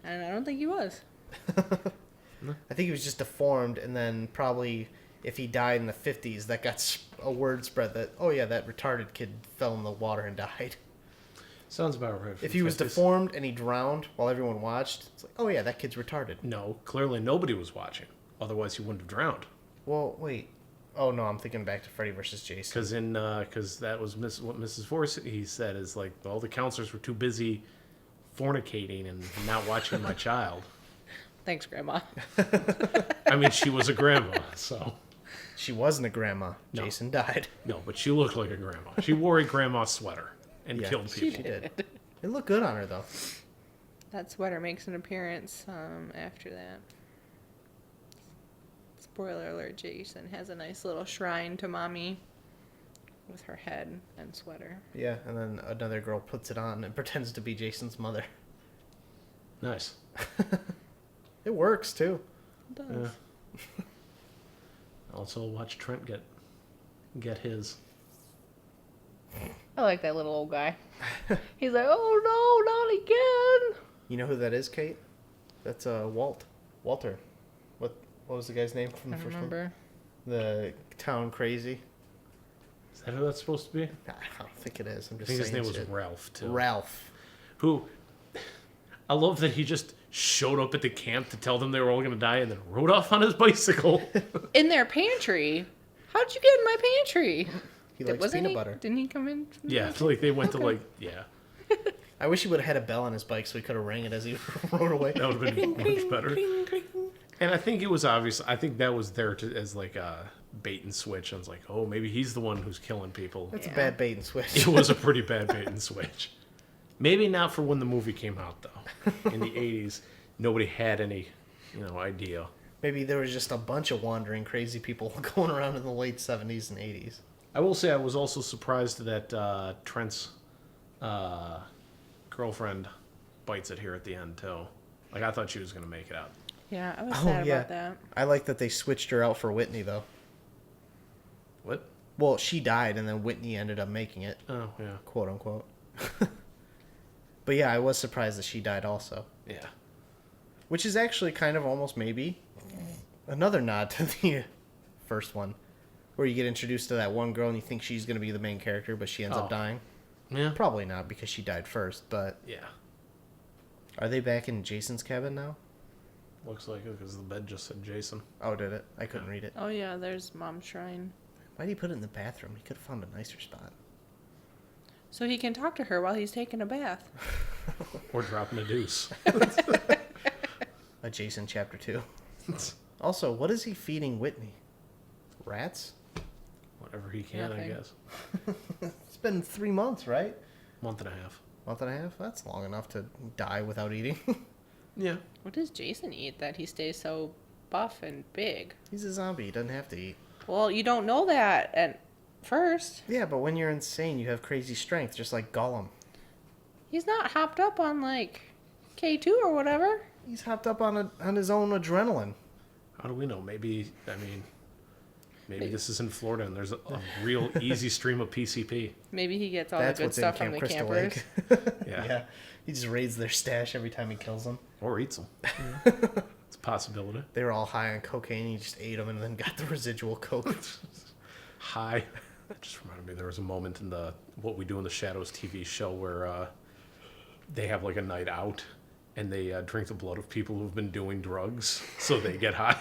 And I don't think he was. I think he was just deformed, and then probably if he died in the 50s, that got a word spread that, oh yeah, that retarded kid fell in the water and died. Sounds about right. If he was deformed and he drowned while everyone watched, it's like, oh yeah, that kid's retarded. No, clearly nobody was watching. Otherwise, he wouldn't have drowned. Well, wait. Oh no, I'm thinking back to Freddy vs. Jason. Because that was what Mrs. Force he said is like, all the counselors were too busy fornicating and not watching my child. Thanks, Grandma. I mean, she was a grandma, so. She wasn't a grandma. No. Jason died. No, but she looked like a grandma. She wore a grandma sweater and Yeah, killed people. She did. It looked good on her though. That sweater makes an appearance after that. Spoiler alert, Jason has a nice little shrine to Mommy with her head and sweater. Yeah, and then another girl puts it on and pretends to be Jason's mother. Nice. It works too. It does. Yeah. Also, watch Trent get his. I like that little old guy. He's like, oh no, not again. You know who that is, Kate? That's Walter. What was the guy's name from the I first remember. one? The town crazy. Is that who that's supposed to be? I don't think it is. I'm I just think his saying name was shit. Ralph, too. Ralph. Who, I love that he just showed up at the camp to tell them they were all going to die and then rode off on his bicycle. In their pantry. How'd you get in my pantry? He likes peanut butter. Didn't he come in? From the Yeah, pantry? like they went to like, yeah. I wish he would have had a bell on his bike so he could have rang it as he rode away. That would have been much better. And I think it was obvious. I think that was there as like bait and switch. I was like, oh, maybe he's the one who's killing people. That's a bad bait and switch. It was a pretty bad bait and switch. Maybe not for when the movie came out, though. In the 80s, nobody had any, idea. Maybe there was just a bunch of wandering crazy people going around in the late 70s and 80s. I will say I was also surprised that Trent's girlfriend bites it here at the end, too. Like, I thought she was going to make it out. Yeah, I was sad about that. I like that they switched her out for Whitney, though. What? Well, she died, and then Whitney ended up making it. Oh, yeah. Quote, unquote. But yeah, I was surprised that she died also. Yeah. Which is actually kind of almost maybe another nod to the first one, where you get introduced to that one girl and you think she's going to be the main character, but she ends up dying. Yeah. Probably not, because she died first, but... Yeah. Are they back in Jason's cabin now? Looks like it, because the bed just said Jason. Oh, did it? I couldn't read it. Oh yeah, there's Mom's Shrine. Why did he put it in the bathroom? He could have found a nicer spot. So he can talk to her while he's taking a bath. Or dropping a deuce. A Jason Chapter 2. Also, what is he feeding Whitney? Rats? Whatever he can, Nothing. I guess. It's been 3 months, right? Month and a half. Month and a half? That's long enough to die without eating. Yeah. What does Jason eat that he stays so buff and big? He's a zombie. He doesn't have to eat. Well, you don't know that at first. Yeah, but when you're insane, you have crazy strength, just like Gollum. He's not hopped up on like K2 or whatever. He's hopped up on his own adrenaline. How do we know? Maybe this is in Florida and there's a real easy stream of PCP. Maybe he gets all That's the good what's stuff in from Camp the Crystal campers. Lake. Yeah. He just raids their stash every time he kills them. Or eats them. It's a possibility. They were all high on cocaine. He just ate them and then got the residual coke. Hi. That just reminded me, there was a moment in the What We Do in the Shadows TV show where they have like a night out and they drink the blood of people who've been doing drugs so they get high.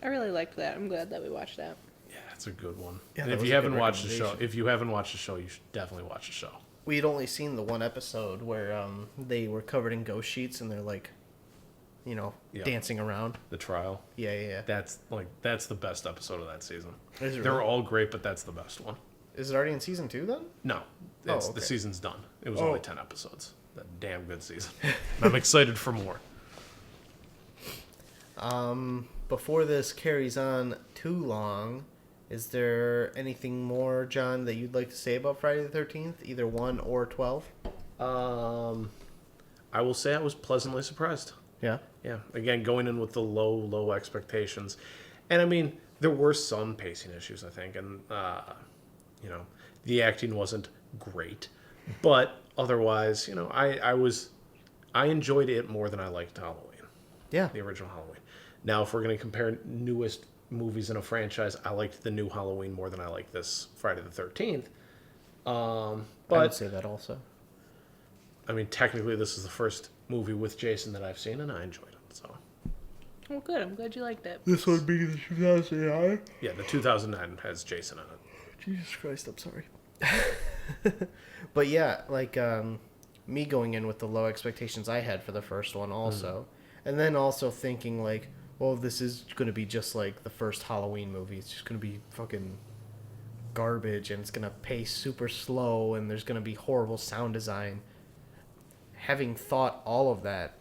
I really liked that. I'm glad that we watched that. Yeah, it's a good one. Yeah, and that if was you a haven't good watched the show, recommendation. you should definitely watch the show. We had only seen the one episode where they were covered in ghost sheets and they're like, dancing around. The trial. Yeah. That's the best episode of that season. Is it They're really? all great, but that's the best one. Is it already in season 2 then? No, okay. the season's done. It was Oh. only 10 episodes. A damn good season. I'm excited for more. Before this carries on too long, is there anything more, John, that you'd like to say about Friday the 13th? Either 1 or 12? I will say I was pleasantly surprised. Yeah. Yeah. Again, going in with the low expectations. And I mean, there were some pacing issues, I think. And, the acting wasn't great. But otherwise, I enjoyed it more than I liked Halloween. Yeah. The original Halloween. Now, if we're going to compare newest movies in a franchise, I liked the new Halloween more than I like this Friday the 13th. I would But, say that also. I mean, technically, this is the first movie with Jason that I've seen, and I enjoyed it. So, Well, good. I'm glad you liked it. This one being the 2009? yeah, the 2009 has Jason in it. Jesus Christ, I'm sorry. But yeah, like me going in with the low expectations I had for the first one also. And then also thinking like, well, this is going to be just like the first Halloween movie. It's just going to be fucking garbage and it's going to pace super slow and there's going to be horrible sound design. Having thought all of that,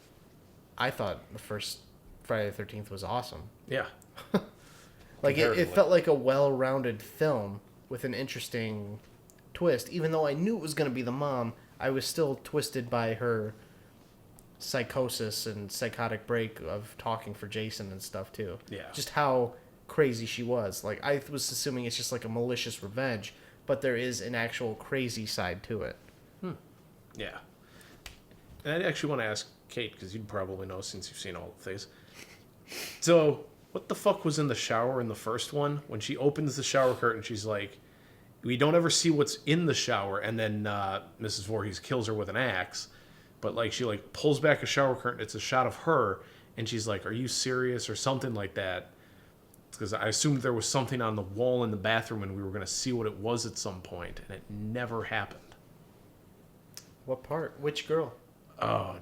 I thought the first Friday the 13th was awesome. Yeah. Like it Comparatively. felt like a well-rounded film with an interesting twist. Even though I knew it was going to be the mom, I was still twisted by her psychosis and psychotic break of talking for Jason and stuff too. Yeah. Just how crazy she was. Like I was assuming it's just like a malicious revenge, but there is an actual crazy side to it. Yeah. And I actually want to ask Kate, because you'd probably know since you've seen all of these. So, what the fuck was in the shower in the first one? When she opens the shower curtain, she's like, we don't ever see what's in the shower, and then Mrs. Voorhees kills her with an axe. But, like, she, like, pulls back a shower curtain. It's a shot of her, and she's like, are you serious? Or something like that. Because I assumed there was something on the wall in the bathroom, and we were going to see what it was at some point, and it never happened. What part? Which girl? Oh,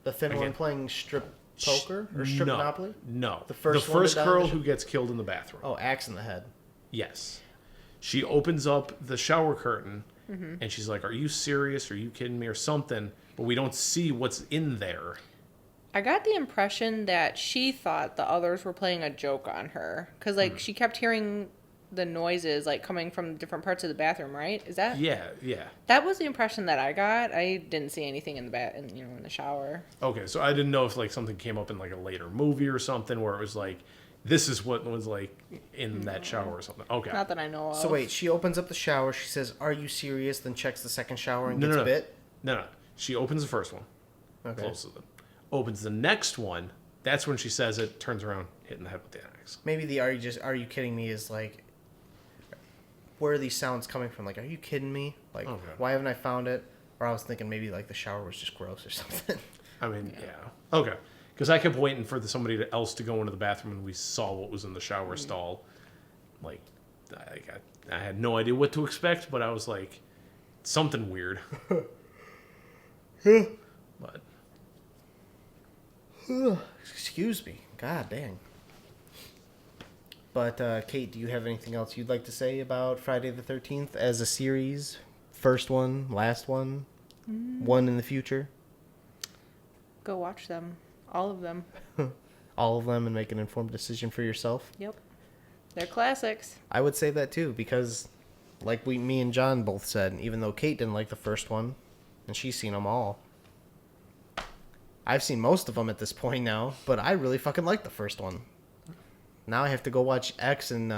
The thin one Again. playing strip poker or strip no, Monopoly? No. The first the one to first die in girl the who gets killed in the bathroom. Oh, axe in the head. Yes. She opens up the shower curtain and she's like, "Are you serious? Are you kidding me?" or something. But we don't see what's in there. I got the impression that she thought the others were playing a joke on her. Because, like, she kept hearing the noises, like, coming from different parts of the bathroom, right? Is that... Yeah. That was the impression that I got. I didn't see anything in the in the shower. Okay, so I didn't know if like something came up in like a later movie or something where it was like, this is what was like in that shower or something. Okay. Not that I know of. So wait, she opens up the shower. She says, "Are you serious?" Then checks the second shower and gets no. bit. No. She opens the first one. Okay. Closes it. Opens the next one. That's when she says it. Turns around, hitting the head with the axe. Maybe the "Are you kidding me?" is like, where are these sounds coming from? Like, are you kidding me? Like, why haven't I found it? Or I was thinking maybe like the shower was just gross or something. I mean, yeah. Okay. Because I kept waiting for somebody else to go into the bathroom and we saw what was in the shower stall. Like, I had no idea what to expect, but I was like, something weird. But. Excuse me. God dang. But, Kate, do you have anything else you'd like to say about Friday the 13th as a series? First one, last one, one in the future? Go watch them. All of them. All of them and make an informed decision for yourself? Yep. They're classics. I would say that too, because like me and John both said, even though Kate didn't like the first one, and she's seen them all. I've seen most of them at this point now, but I really fucking like the first one. Now I have to go watch X and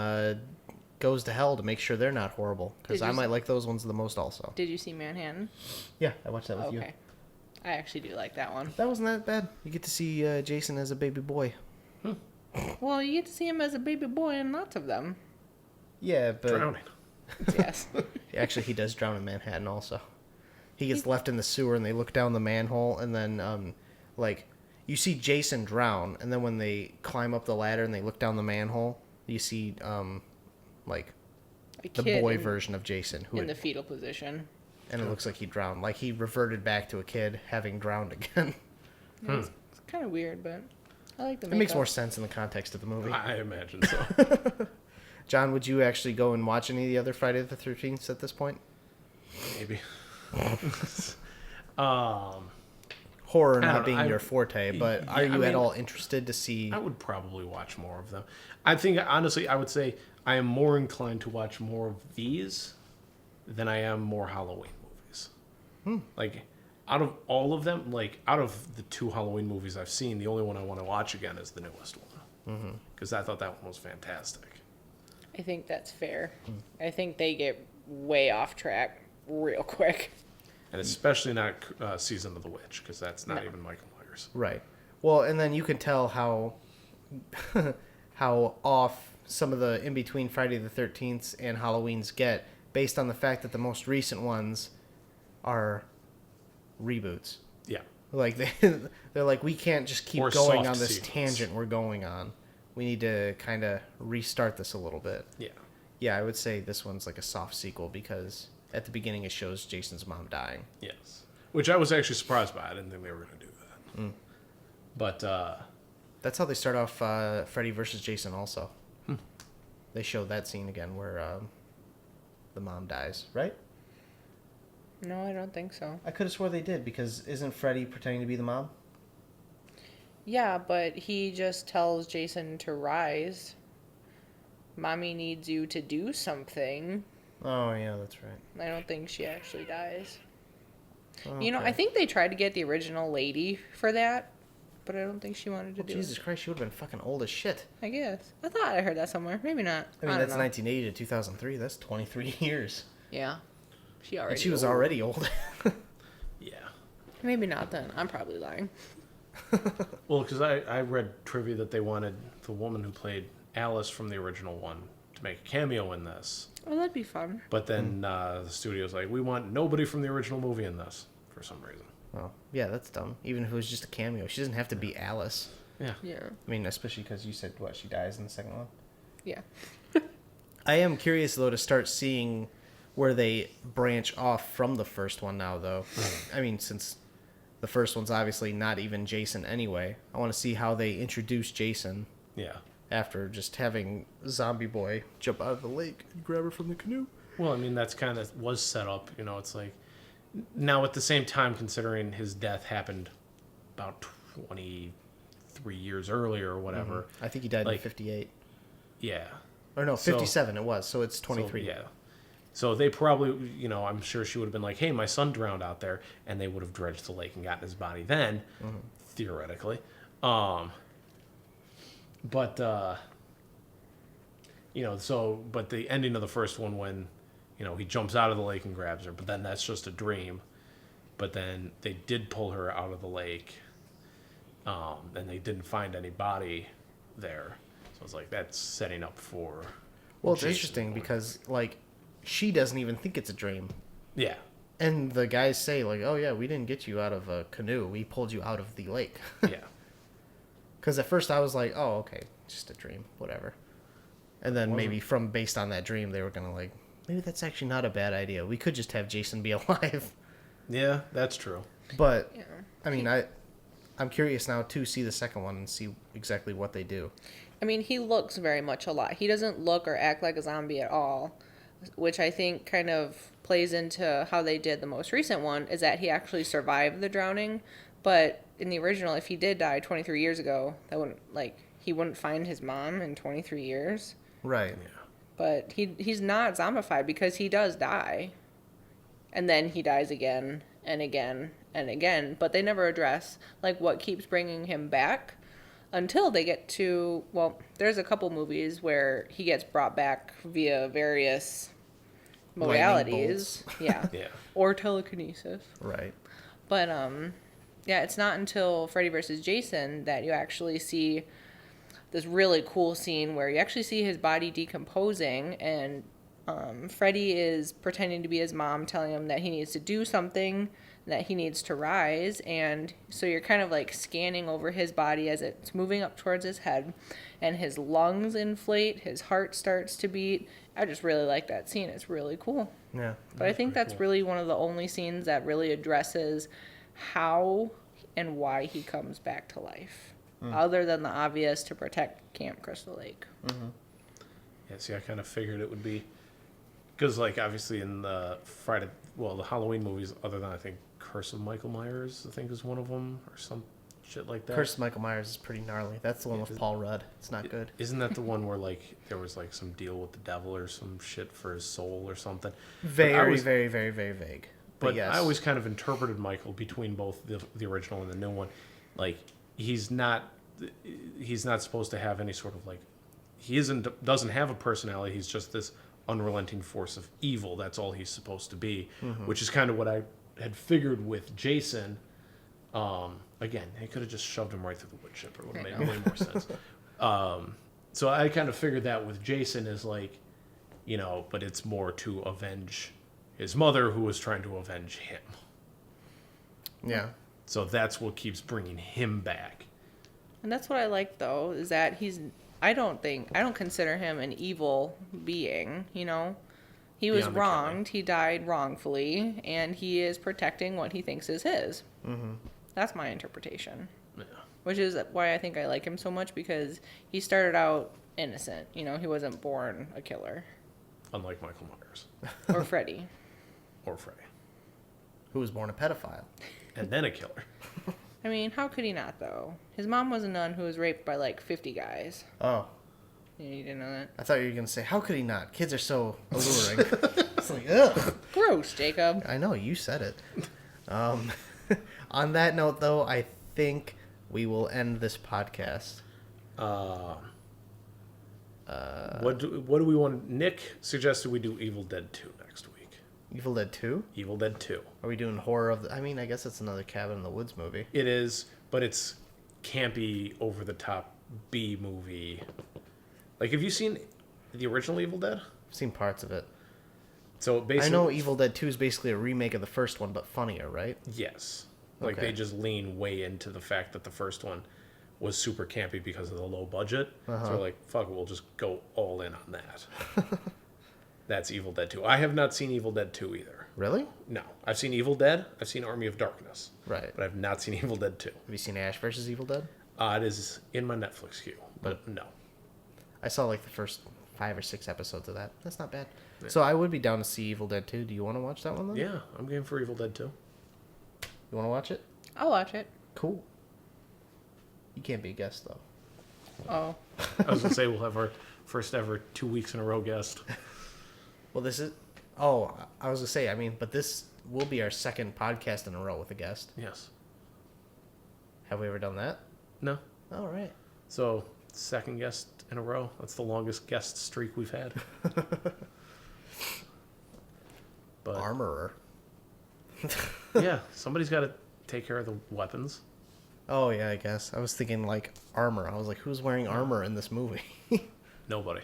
Goes to Hell to make sure they're not horrible, because I might like those ones the most also. Did you see Manhattan? Yeah, I watched that with you. Okay. I actually do like that one. That wasn't that bad. You get to see Jason as a baby boy. Well, you get to see him as a baby boy in lots of them. Yeah, but... Drowning. Yes. Actually, he does drown in Manhattan also. He gets left in the sewer and they look down the manhole and then, like, you see Jason drown, and then when they climb up the ladder and they look down the manhole, you see, like, the boy version of Jason. In the fetal position. And it looks like he drowned. Like, he reverted back to a kid having drowned again. Yeah, it's kind of weird, but I like the makeup. It makes more sense in the context of the movie. I imagine so. John, would you actually go and watch any of the other Friday the 13th at this point? Maybe. Horror not being your forte, but are you at mean, all interested to see? I would probably watch more of them. I think, honestly, I would say I am more inclined to watch more of these than I am more Halloween movies. Like, out of all of them, like, out of the 2 Halloween movies I've seen, the only one I want to watch again is the newest one. Because I thought that one was fantastic. I think that's fair. I think they get way off track real quick. And especially not Season of the Witch, because that's not even Michael Myers. Right. Well, and then you can tell how how off some of the in-between Friday the 13th and Halloweens get based on the fact that the most recent ones are reboots. Yeah. Like, they're like, we can't just keep Or going soft on this sequels. tangent we're going on. We need to kind of restart this a little bit. Yeah. Yeah, I would say this one's like a soft sequel because at the beginning it shows Jason's mom dying. Yes. Which I was actually surprised by. I didn't think they were going to do that. But, That's how they start off Freddy versus Jason also. They show that scene again where the mom dies, right? No, I don't think so. I could have swore they did, because isn't Freddy pretending to be the mom? Yeah, but he just tells Jason to rise. Mommy needs you to do something. Oh, yeah, that's right. I don't think she actually dies. Okay. You know, I think they tried to get the original lady for that, but I don't think she wanted to do Jesus it. Christ, she would have been fucking old as shit. I guess. I thought I heard that somewhere. Maybe not. I mean, don't that's know. 1980 to 2003. That's 23 years. Yeah. And she was already old. yeah. Maybe not then. I'm probably lying. Well, because I read trivia that they wanted the woman who played Alice from the original one to make a cameo in this. Oh, that'd be fun. But then the studio's like, we want nobody from the original movie in this for some reason. Well, yeah, that's dumb. Even if it was just a cameo. She doesn't have to be Alice. Yeah. Yeah. I mean, especially because you said, what, she dies in the second one? Yeah. I am curious, though, to start seeing where they branch off from the first one now, though. I mean, since The first one's obviously not even Jason anyway. I want to see how they introduce Jason Yeah. after just having Zombie Boy jump out of the lake and grab her from the canoe. Well, I mean, that's kind of was set up. You know, it's like now at the same time, considering his death happened about 23 years earlier or whatever. I think he died Like- in 58. Yeah. Or no, So- 57 it was, so it's 23. So, yeah. So they probably, you know, I'm sure she would have been like, hey, my son drowned out there. And they would have dredged the lake and gotten his body then, theoretically. But, you know, so, but the ending of the first one when, you know, he jumps out of the lake and grabs her, but then that's just a dream. But then they did pull her out of the lake, and they didn't find any body there. So it's like, that's setting up for... Well, it's Jason interesting going. because, like, she doesn't even think it's a dream. Yeah. And the guys say, like, oh, yeah, we didn't get you out of a canoe. We pulled you out of the lake. Yeah. Because at first I was like, oh, okay, just a dream, whatever. And then maybe based on that dream, they were going to, like, maybe that's actually not a bad idea. We could just have Jason be alive. Yeah, that's true. But, I mean, I'm curious now to see the second one and see exactly what they do. I mean, he looks very much alive. He doesn't look or act like a zombie at all, which I think kind of plays into how they did the most recent one, is that he actually survived the drowning. But in the original, if he did die 23 years ago, that wouldn't, like, he wouldn't find his mom in 23 years. Right. But he's not zombified because he does die. And then he dies again and again and again. But they never address, like, what keeps bringing him back until they get to, well, there's a couple movies where he gets brought back via various Lightning modalities. Yeah. Yeah. Or telekinesis. Right. But, yeah, it's not until Freddy vs. Jason that you actually see this really cool scene where you actually see his body decomposing, and Freddy is pretending to be his mom, telling him that he needs to do something, that he needs to rise, and so you're kind of like scanning over his body as it's moving up towards his head, and his lungs inflate, his heart starts to beat. I just really like that scene. It's really cool. Yeah. But I think that's really one of the only scenes that really addresses how and why he comes back to life, other than the obvious to protect Camp Crystal Lake. Yeah, see, I kind of figured it would be... Because, like, obviously in the the Halloween movies, other than, I think, Curse of Michael Myers, I think is one of them, or some shit like that. Curse of Michael Myers is pretty gnarly. That's the one with Paul Rudd. It's not good. Isn't that the one where, like, there was, like, some deal with the devil or some shit for his soul or something? Very, very, very, very vague. But yes. I always kind of interpreted Michael between both the original and the new one. Like, he's not supposed to have any sort of, like, doesn't have a personality. He's just this unrelenting force of evil. That's all he's supposed to be, which is kind of what I had figured with Jason. Again, they could have just shoved him right through the wood chipper. It would have made way more sense. So I kind of figured that with Jason is like, you know, but it's more to avenge his mother, who was trying to avenge him. Yeah. So that's what keeps bringing him back. And that's what I like, though, is that I don't consider him an evil being, you know? He was Beyond the wronged, he died wrongfully, and he is protecting what he thinks is his. Mm-hmm. That's my interpretation. Yeah. Which is why I think I like him so much, because he started out innocent, you know? He wasn't born a killer. Unlike Michael Myers. Or Freddy. Or Freddy. Who was born a pedophile. And then a killer. I mean, how could he not, though? His mom was a nun who was raped by, like, 50 guys. Oh. You didn't know that? I thought you were going to say, how could he not? Kids are so alluring. It's like, ugh. Gross, Jacob. I know, you said it. On that note, though, I think we will end this podcast. What do we want? Nick suggested we do Evil Dead 2 next week. Evil Dead 2? Evil Dead 2. Are we doing horror of the... I mean, I guess it's another Cabin in the Woods movie. It is, but it's campy, over-the-top B movie. Like, have you seen the original Evil Dead? I've seen parts of it. So basically, I know Evil Dead 2 is basically a remake of the first one, but funnier, right? Yes. Like, Okay. they just lean way into the fact that the first one was super campy because of the low budget. So they're like, fuck it, we'll just go all in on that. That's Evil Dead 2. I have not seen Evil Dead 2 either. Really? No. I've seen Evil Dead. I've seen Army of Darkness. Right. But I've not seen Evil Dead 2. Have you seen Ash versus Evil Dead? It is in my Netflix queue, but no. I saw like the first 5 or 6 episodes of that. That's not bad. Yeah. So I would be down to see Evil Dead 2. Do you want to watch that one then? Yeah, I'm game for Evil Dead 2. You want to watch it? I'll watch it. Cool. You can't be a guest though. Oh. I was gonna say we'll have our first ever 2 weeks in a row guest. Well, this is. Oh, I was gonna say. I mean, but this will be our second podcast in a row with a guest. Yes. Have we ever done that? No. All right. So second guest in a row. That's the longest guest streak we've had. But Armorer. yeah, somebody's got to take care of the weapons. Oh yeah, I guess. I was thinking like armor. I was like, who's wearing armor in this movie? Nobody.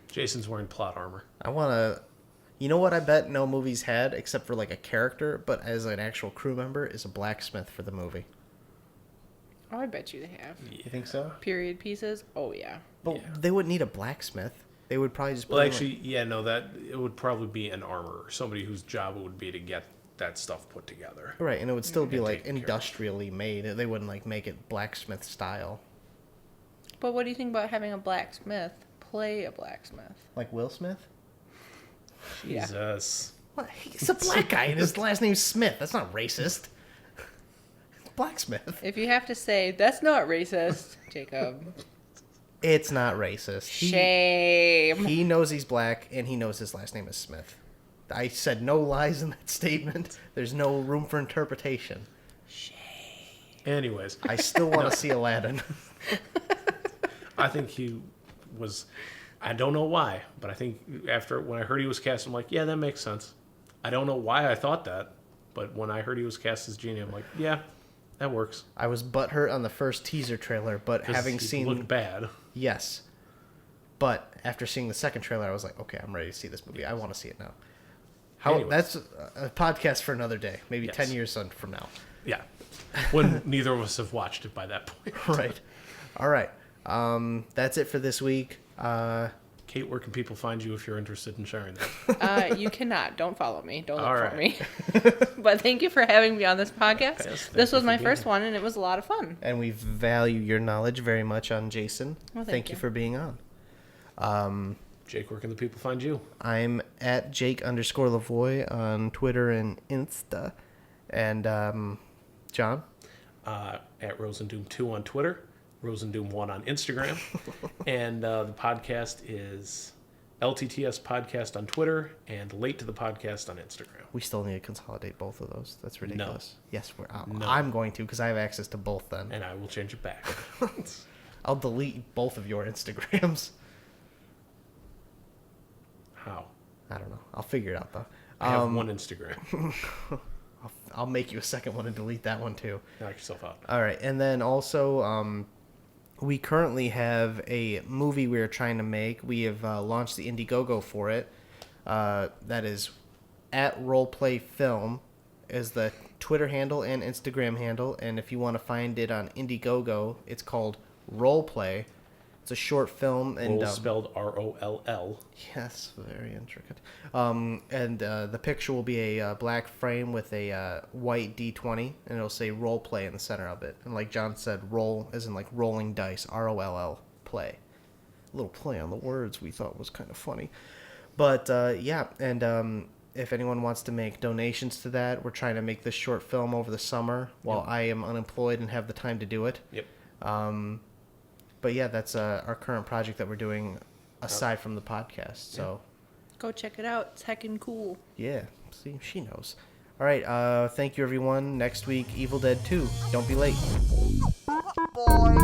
Jason's wearing plot armor. I want to. You know what I bet no movies had, except for like a character, but as an actual crew member, is a blacksmith for the movie. Oh, I bet you they have. You think so? Period pieces? Oh, yeah. But they wouldn't need a blacksmith. They would probably just... Well, actually, yeah, no, that... It would probably be an armorer. Somebody whose job it would be to get that stuff put together. Right, and it would still be And like taken care of. industrially made. They wouldn't like make it blacksmith style. But what do you think about having a blacksmith play a blacksmith? Like Will Smith? Yeah. Jesus. What? He's a black guy and his last name's Smith. That's not racist. Blacksmith. If you have to say, that's not racist, Jacob. It's not racist. Shame. He knows he's black and he knows his last name is Smith. I said no lies in that statement. There's no room for interpretation. Anyways, I still want to see Aladdin. I think he was... I don't know why, but I think after when I heard he was cast, I'm like, yeah, that makes sense. I don't know why I thought that, but when I heard he was cast as Genie, I'm like, yeah, that works. I was butthurt on the first teaser trailer, but 'Cause having he seen... looked bad. Yes. But after seeing the second trailer, I was like, okay, I'm ready to see this movie. I want to see it now. Anyways. That's a podcast for another day. Maybe Yes. 10 years from now. Yeah. When neither of us have watched it by that point. Right. All right. That's it for this week. Kate, where can people find you if you're interested in sharing that? You cannot. Don't follow me. Don't look All for right. me. But thank you for having me on this podcast. Yes, thank This you was for my being first here. one, and it was a lot of fun. And we value your knowledge very much on Jason. Well, thank thank you you. for being on. Jake, where can the people find you? I'm at Jake_Lavoie on Twitter and Insta. And John? At Rosendoom2 on Twitter, Rosendoom1 on Instagram. And the podcast is LTTS Podcast on Twitter and Late to the Podcast on Instagram. We still need to consolidate both of those. That's ridiculous. Yes, No. I'm going to because I have access to both then. And I will change it back. I'll delete both of your Instagrams. How? I don't know. I'll figure it out though. I have one Instagram. I'll make you a second one and delete that one too. Knock yourself out. All right, and then also, we currently have a movie we are trying to make. We have launched the Indiegogo for it. That is at Roleplay Film is the Twitter handle and Instagram handle. And if you want to find it on Indiegogo, it's called Roleplay. It's a short film. And Roll spelled R-O-L-L. yes, very intricate. And the picture will be a black frame with a white D20, and it'll say role play in the center of it. And like John said, roll as in like rolling dice, R-O-L-L, play. A little play on the words we thought was kind of funny. But yeah, and if anyone wants to make donations to that, we're trying to make this short film over the summer while I am unemployed and have the time to do it. Yep. But yeah, that's our current project that we're doing aside from the podcast. So Go check it out. It's heckin' cool. yeah, see, she knows. All right, thank you everyone. Next week, Evil Dead 2. Don't be late. Boy.